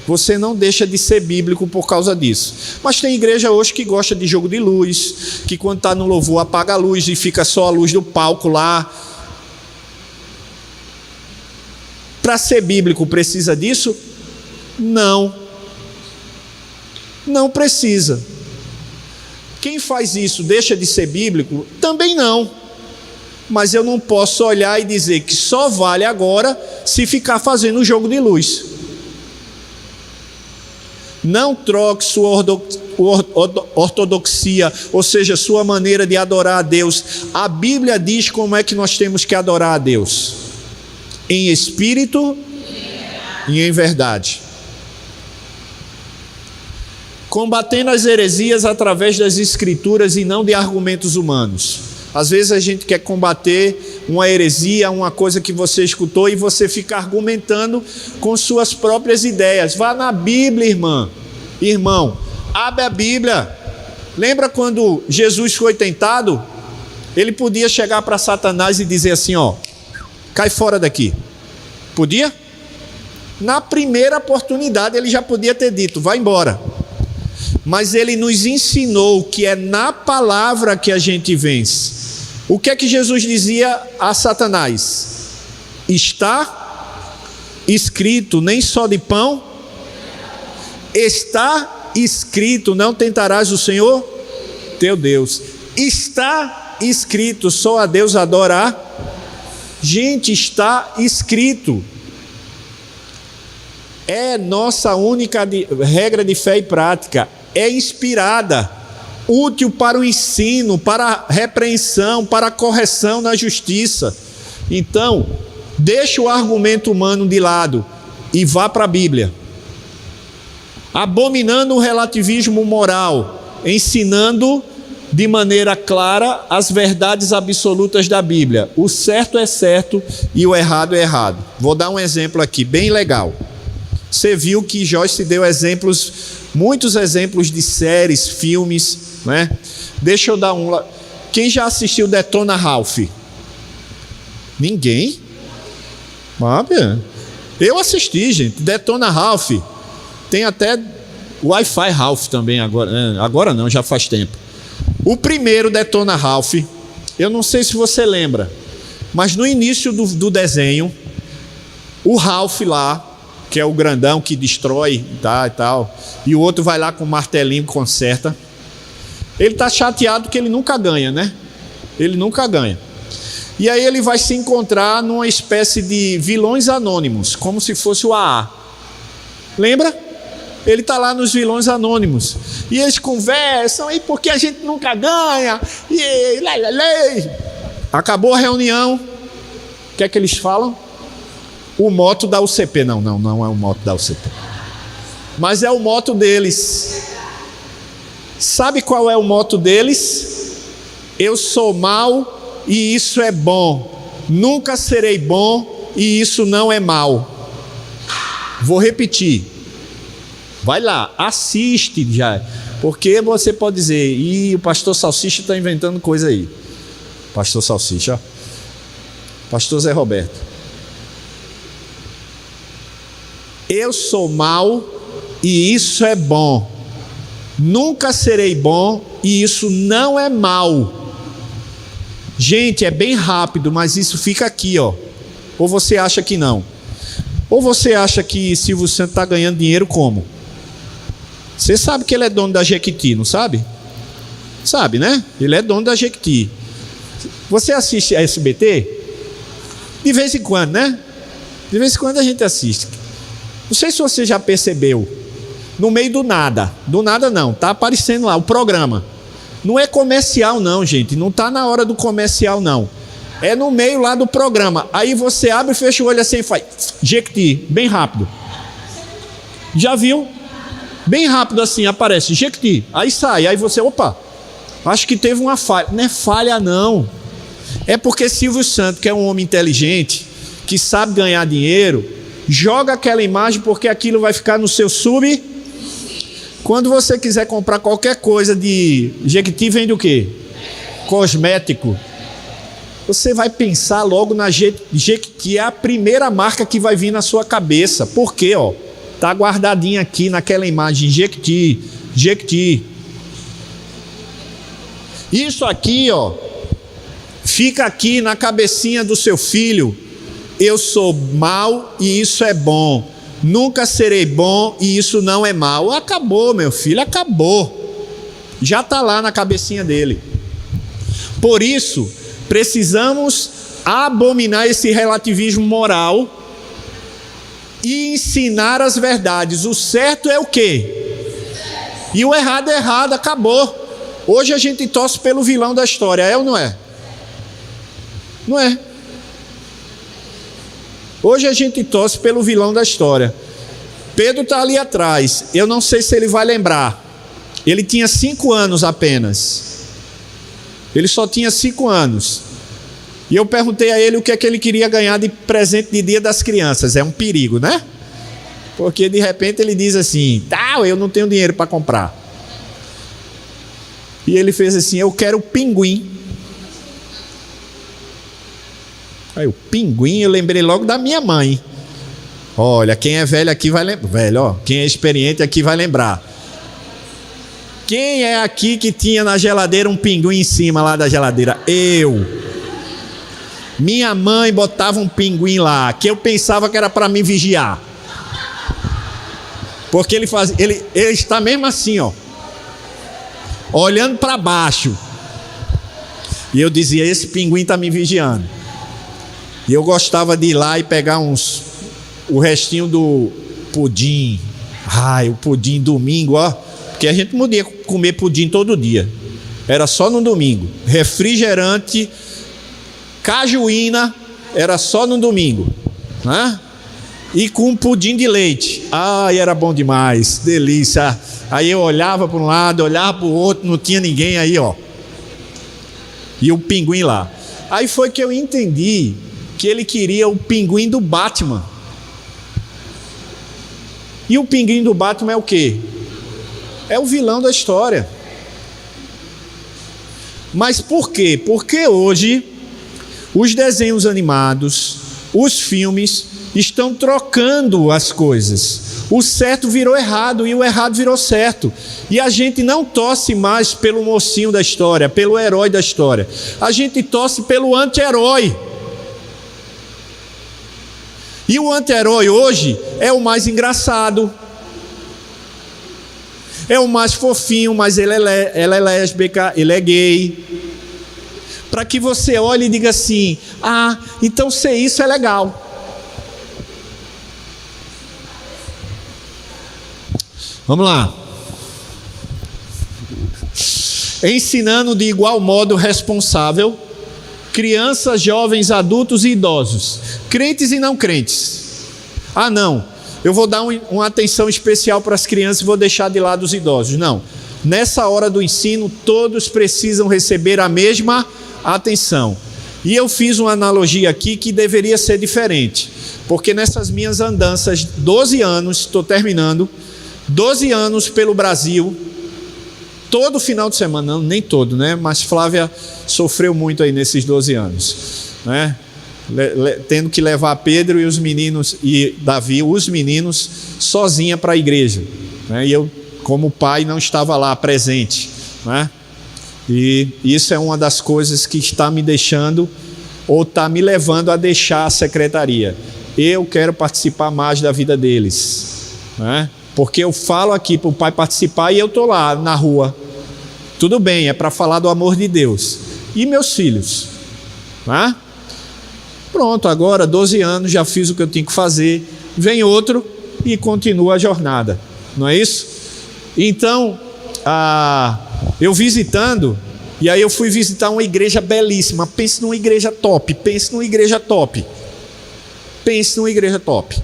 você não deixa de ser bíblico por causa disso. Mas tem igreja hoje que gosta de jogo de luz, que quando está no louvor apaga a luz e fica só a luz do palco lá. Para ser bíblico precisa disso? Não. Não precisa. Quem faz isso deixa de ser bíblico? Também não. Mas eu não posso olhar e dizer que só vale agora se ficar fazendo o jogo de luz. Não troque sua ortodoxia, ou seja, sua maneira de adorar a Deus. A Bíblia diz como é que nós temos que adorar a Deus: em espírito e em verdade. Combatendo as heresias através das escrituras e não de argumentos humanos. Às vezes a gente quer combater uma heresia, uma coisa que você escutou, e você fica argumentando com suas próprias ideias. Vá na Bíblia, irmão, abre a Bíblia. Lembra quando Jesus foi tentado? Ele podia chegar para Satanás e dizer assim, ó, cai fora daqui. Podia? Na primeira oportunidade ele já podia ter dito, vai embora. Mas ele nos ensinou que é na palavra que a gente vence. O que é que Jesus dizia a Satanás? Está escrito, nem só de pão. Está escrito, não tentarás o Senhor teu Deus. Está escrito, só a Deus adorar. Gente, está escrito. É nossa única regra de fé e prática. É inspirada, útil para o ensino, para a repreensão, para a correção na justiça. Então, deixa o argumento humano de lado e vá para a Bíblia. Abominando o relativismo moral, ensinando de maneira clara as verdades absolutas da Bíblia. O certo é certo e o errado é errado. Vou dar um exemplo aqui, bem legal. Você viu que Joyce deu exemplos, muitos exemplos de séries, filmes, né? Deixa eu dar um lá. Quem já assistiu Detona Ralph? Ninguém? Eu assisti, gente. Detona Ralph. Tem até Wi-Fi Ralph também agora. Agora não, já faz tempo. O primeiro Detona Ralph, eu não sei se você lembra, mas no início do desenho, o Ralph lá, que é o grandão que destrói e tal, e o outro vai lá com o martelinho e conserta. Ele está chateado que ele nunca ganha, né? Ele nunca ganha. E aí ele vai se encontrar numa espécie de vilões anônimos, como se fosse o AA. Lembra? Ele está lá nos vilões anônimos. E eles conversam, aí porque a gente nunca ganha. Acabou a reunião. O que é que eles falam? O moto da UCP. Não é o moto da UCP. Mas é o moto deles. Sabe qual é o moto deles? Eu sou mau e isso é bom. Nunca serei bom e isso não é mal. Vou repetir. Vai lá, assiste já. Porque você pode dizer, o pastor Salsicha está inventando coisa aí. Pastor Salsicha, pastor Zé Roberto. Eu sou mau e isso é bom. Nunca serei bom e isso não é mal. Gente, é bem rápido, mas isso fica aqui, ó. Ou você acha que não? Ou você acha que Silvio Santos está ganhando dinheiro como? Você sabe que ele é dono da Jequiti, não sabe? Sabe, né? Ele é dono da Jequiti. Você assiste a SBT? De vez em quando, né? De vez em quando a gente assiste. Não sei se você já percebeu. No meio do nada não, tá aparecendo lá o programa. Não é comercial não, gente. Não tá na hora do comercial não. É no meio lá do programa. Aí você abre e fecha o olho assim e faz Jequiti, bem rápido. Já viu? Bem rápido assim, aparece Jequiti, aí sai, aí você, opa, acho que teve uma falha. Não é falha não, é porque Silvio Santos, que é um homem inteligente, que sabe ganhar dinheiro, joga aquela imagem porque aquilo vai ficar no seu sub. Quando você quiser comprar qualquer coisa de Jequiti, vende o quê? Cosmético. Você vai pensar logo na Jequiti, é a primeira marca que vai vir na sua cabeça. Por quê, ó? Está guardadinho aqui naquela imagem, Jequiti. Isso aqui, ó, fica aqui na cabecinha do seu filho. Eu sou mau e isso é bom. Nunca serei bom e isso não é mal. Acabou, meu filho, acabou. Já está lá na cabecinha dele. Por isso, precisamos abominar esse relativismo moral e ensinar as verdades. O certo é o quê? E o errado é errado, acabou. Hoje a gente torce pelo vilão da história, é ou não é? Não é. Hoje a gente torce pelo vilão da história. Pedro está ali atrás, eu não sei se ele vai lembrar. Ele tinha 5 anos apenas. Ele só tinha 5 anos. E eu perguntei a ele o que é que ele queria ganhar de presente de Dia das Crianças. É um perigo, né? Porque de repente ele diz assim, eu não tenho dinheiro para comprar. E ele fez assim, eu quero o pinguim. Aí o pinguim, eu lembrei logo da minha mãe. Olha, quem é velho aqui vai lembrar. Velho, ó, quem é experiente aqui vai lembrar. Quem é aqui que tinha na geladeira um pinguim em cima lá da geladeira? Eu. Minha mãe botava um pinguim lá, que eu pensava que era para me vigiar. Porque ele está mesmo assim, ó, olhando para baixo. E eu dizia, esse pinguim está me vigiando. E eu gostava de ir lá e pegar o restinho do pudim. Ai, o pudim domingo, ó. Porque a gente não podia comer pudim todo dia. Era só no domingo. Refrigerante, cajuína, era só no domingo, né? E com pudim de leite. Ai, era bom demais, delícia. Aí eu olhava para um lado, olhava para o outro, não tinha ninguém aí, ó. E o pinguim lá. Aí foi que eu entendi que ele queria o pinguim do Batman. E o pinguim do Batman é o quê? É o vilão da história. Mas por quê? Porque hoje os desenhos animados, os filmes estão trocando as coisas. O certo virou errado e o errado virou certo. E a gente não torce mais pelo mocinho da história, pelo herói da história. A gente torce pelo anti-herói. E o anti-herói hoje é o mais engraçado, é o mais fofinho, mas ela é lésbica, ele é gay. Para que você olhe e diga assim, ah, então ser isso é legal. Vamos lá. Ensinando de igual modo responsável crianças, jovens, adultos e idosos, crentes e não crentes. Ah, não, eu vou dar uma atenção especial para as crianças e vou deixar de lado os idosos. Não, nessa hora do ensino todos precisam receber a mesma atenção. E eu fiz uma analogia aqui que deveria ser diferente, porque nessas minhas andanças, 12 anos, estou terminando, 12 anos pelo Brasil, todo final de semana, não, nem todo, né? Mas Flávia sofreu muito aí nesses 12 anos, né? Tendo que levar Pedro e os meninos, e Davi, os meninos, sozinha para a igreja, né? E eu, como pai, não estava lá presente, né? E isso é uma das coisas que está me deixando, ou está me levando a deixar a secretaria. Eu quero participar mais da vida deles, né? Porque eu falo aqui para o pai participar e eu estou lá na rua. Tudo bem, é para falar do amor de Deus. E meus filhos, né? Pronto, agora 12 anos, já fiz o que eu tinha que fazer. Vem outro e continua a jornada, não é isso? Então, eu visitando, e aí eu fui visitar uma igreja belíssima. Pense numa igreja top, pense numa igreja top. Pense numa igreja top.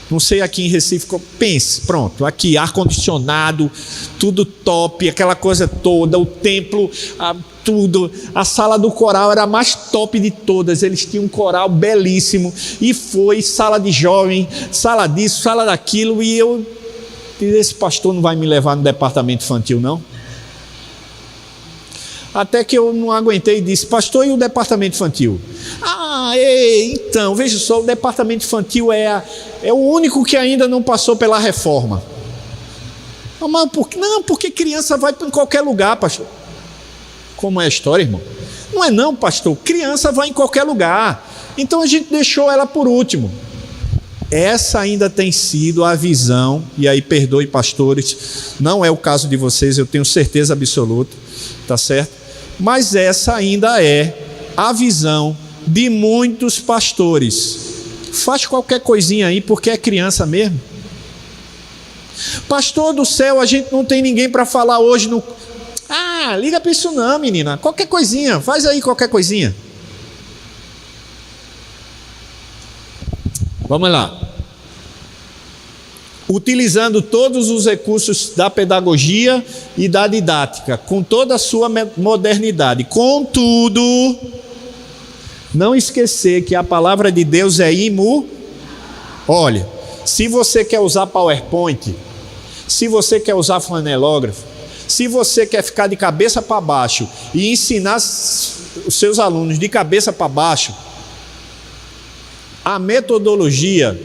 Não sei aqui em Recife, pense, pronto, aqui ar-condicionado, tudo top, aquela coisa toda, o templo, tudo, a sala do coral era a mais top de todas, eles tinham um coral belíssimo, e foi sala de jovem, sala disso, sala daquilo, e eu disse, esse pastor não vai me levar no departamento infantil não? Até que eu não aguentei e disse, pastor, e o departamento infantil? Então, veja só, o departamento infantil é o único que ainda não passou pela reforma. Não, porque criança vai em qualquer lugar, pastor. Como é a história, irmão? Não é não, pastor, criança vai em qualquer lugar. Então a gente deixou ela por último. Essa ainda tem sido a visão, e aí perdoe pastores, não é o caso de vocês, eu tenho certeza absoluta, tá certo? Mas essa ainda é a visão de muitos pastores. Faz qualquer coisinha aí porque é criança mesmo. Pastor do céu, a gente não tem ninguém para falar hoje no... liga para isso não, menina, qualquer coisinha, faz aí qualquer coisinha. Vamos lá. Utilizando todos os recursos da pedagogia e da didática, com toda a sua modernidade. Contudo, não esquecer que a palavra de Deus é Olha, se você quer usar PowerPoint, se você quer usar flanelógrafo, se você quer ficar de cabeça para baixo e ensinar os seus alunos de cabeça para baixo, a metodologia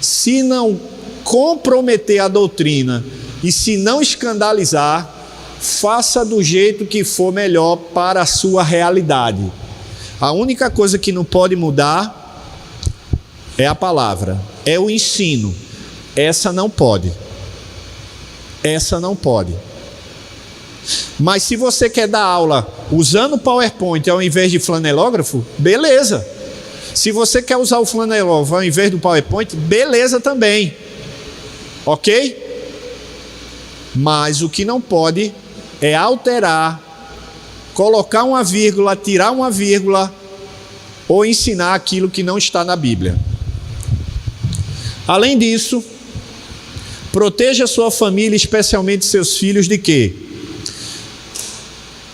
se não comprometer a doutrina e se não escandalizar, faça do jeito que for melhor para a sua realidade. A única coisa que não pode mudar é a palavra, é o ensino. Essa não pode. Essa não pode. Mas se você quer dar aula usando PowerPoint ao invés de flanelógrafo, beleza. Se você quer usar o flanelógrafo ao invés do PowerPoint, beleza também. Ok? Mas o que não pode é alterar, colocar uma vírgula, tirar uma vírgula ou ensinar aquilo que não está na Bíblia. Além disso, proteja sua família, especialmente seus filhos, de quê?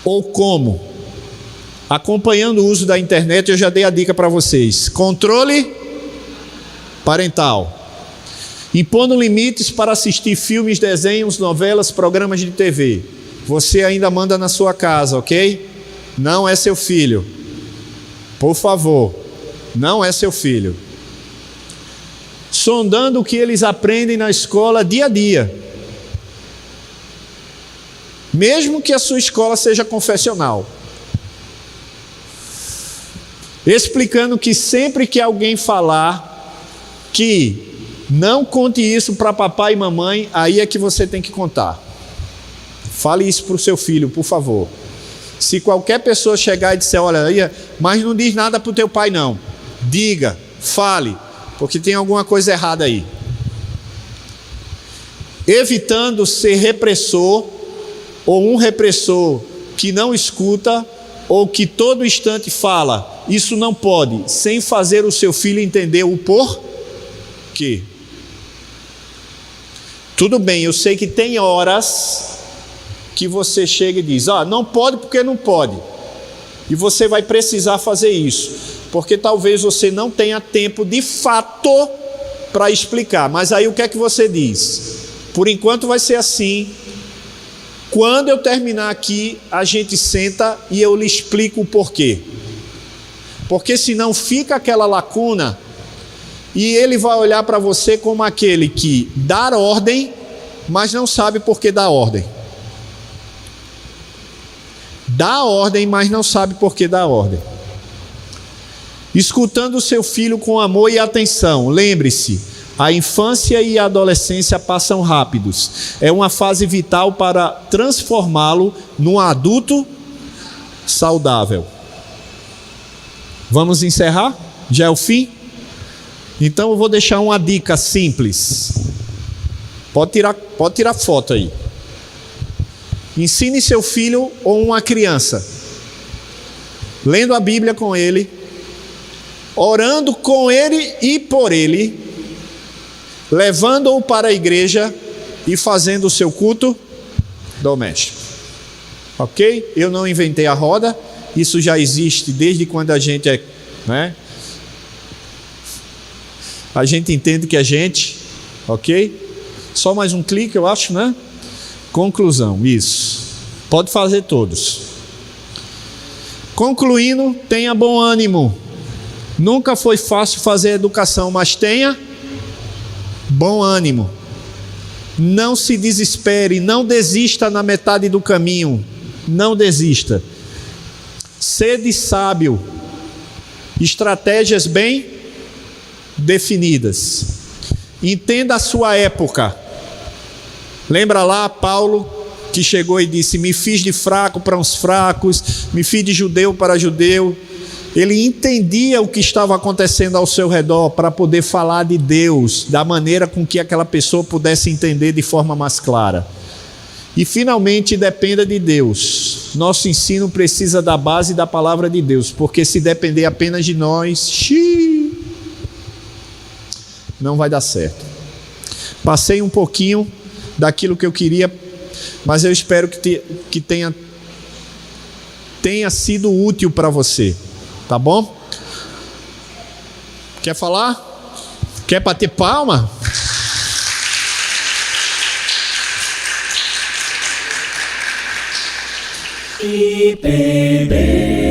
Ou como? Acompanhando o uso da internet, eu já dei a dica para vocês. Controle parental. Impondo limites para assistir filmes, desenhos, novelas, programas de TV. Você ainda manda na sua casa, ok? Não é seu filho. Por favor, não é seu filho. Sondando o que eles aprendem na escola dia a dia. Mesmo que a sua escola seja confessional. Explicando que sempre que alguém falar que não conte isso para papai e mamãe, aí é que você tem que contar. Fale isso para o seu filho, por favor. Se qualquer pessoa chegar e disser, olha, mas não diz nada para o teu pai não. Diga, fale, porque tem alguma coisa errada aí. Evitando ser repressor, ou um repressor que não escuta, ou que todo instante fala, isso não pode, sem fazer o seu filho entender o porquê. Tudo bem, eu sei que tem horas que você chega e diz, não pode porque não pode. E você vai precisar fazer isso, porque talvez você não tenha tempo de fato para explicar. Mas aí o que é que você diz? Por enquanto vai ser assim. Quando eu terminar aqui, a gente senta e eu lhe explico o porquê. Porque senão fica aquela lacuna e ele vai olhar para você como aquele que dá ordem, mas não sabe por que dá ordem. Dá ordem, mas não sabe por que dá ordem. Escutando o seu filho com amor e atenção. Lembre-se, a infância e a adolescência passam rápidos. É uma fase vital para transformá-lo num adulto saudável. Vamos encerrar? Já é o fim? Então eu vou deixar uma dica simples. Pode tirar foto aí. Ensine seu filho ou uma criança, lendo a Bíblia com ele, orando com ele e por ele, levando-o para a igreja e fazendo o seu culto doméstico. Ok? Eu não inventei a roda, isso já existe desde quando a gente é, né? A gente entende que a gente, ok? Só mais um clique, eu acho, né? Conclusão, isso. Pode fazer todos. Concluindo, tenha bom ânimo. Nunca foi fácil fazer educação, mas tenha bom ânimo. Não se desespere, não desista na metade do caminho. Não desista. Sede sábio. Estratégias bem definidas. Entenda a sua época. Lembra lá Paulo que chegou e disse, me fiz de fraco para uns fracos, me fiz de judeu para judeu. Ele entendia o que estava acontecendo ao seu redor para poder falar de Deus, da maneira com que aquela pessoa pudesse entender de forma mais clara. E finalmente dependa de Deus. Nosso ensino precisa da base da palavra de Deus, porque se depender apenas de nós, não vai dar certo. Passei um pouquinho daquilo que eu queria, mas eu espero que tenha sido útil para você, tá bom? Quer falar? Quer bater palma? IPB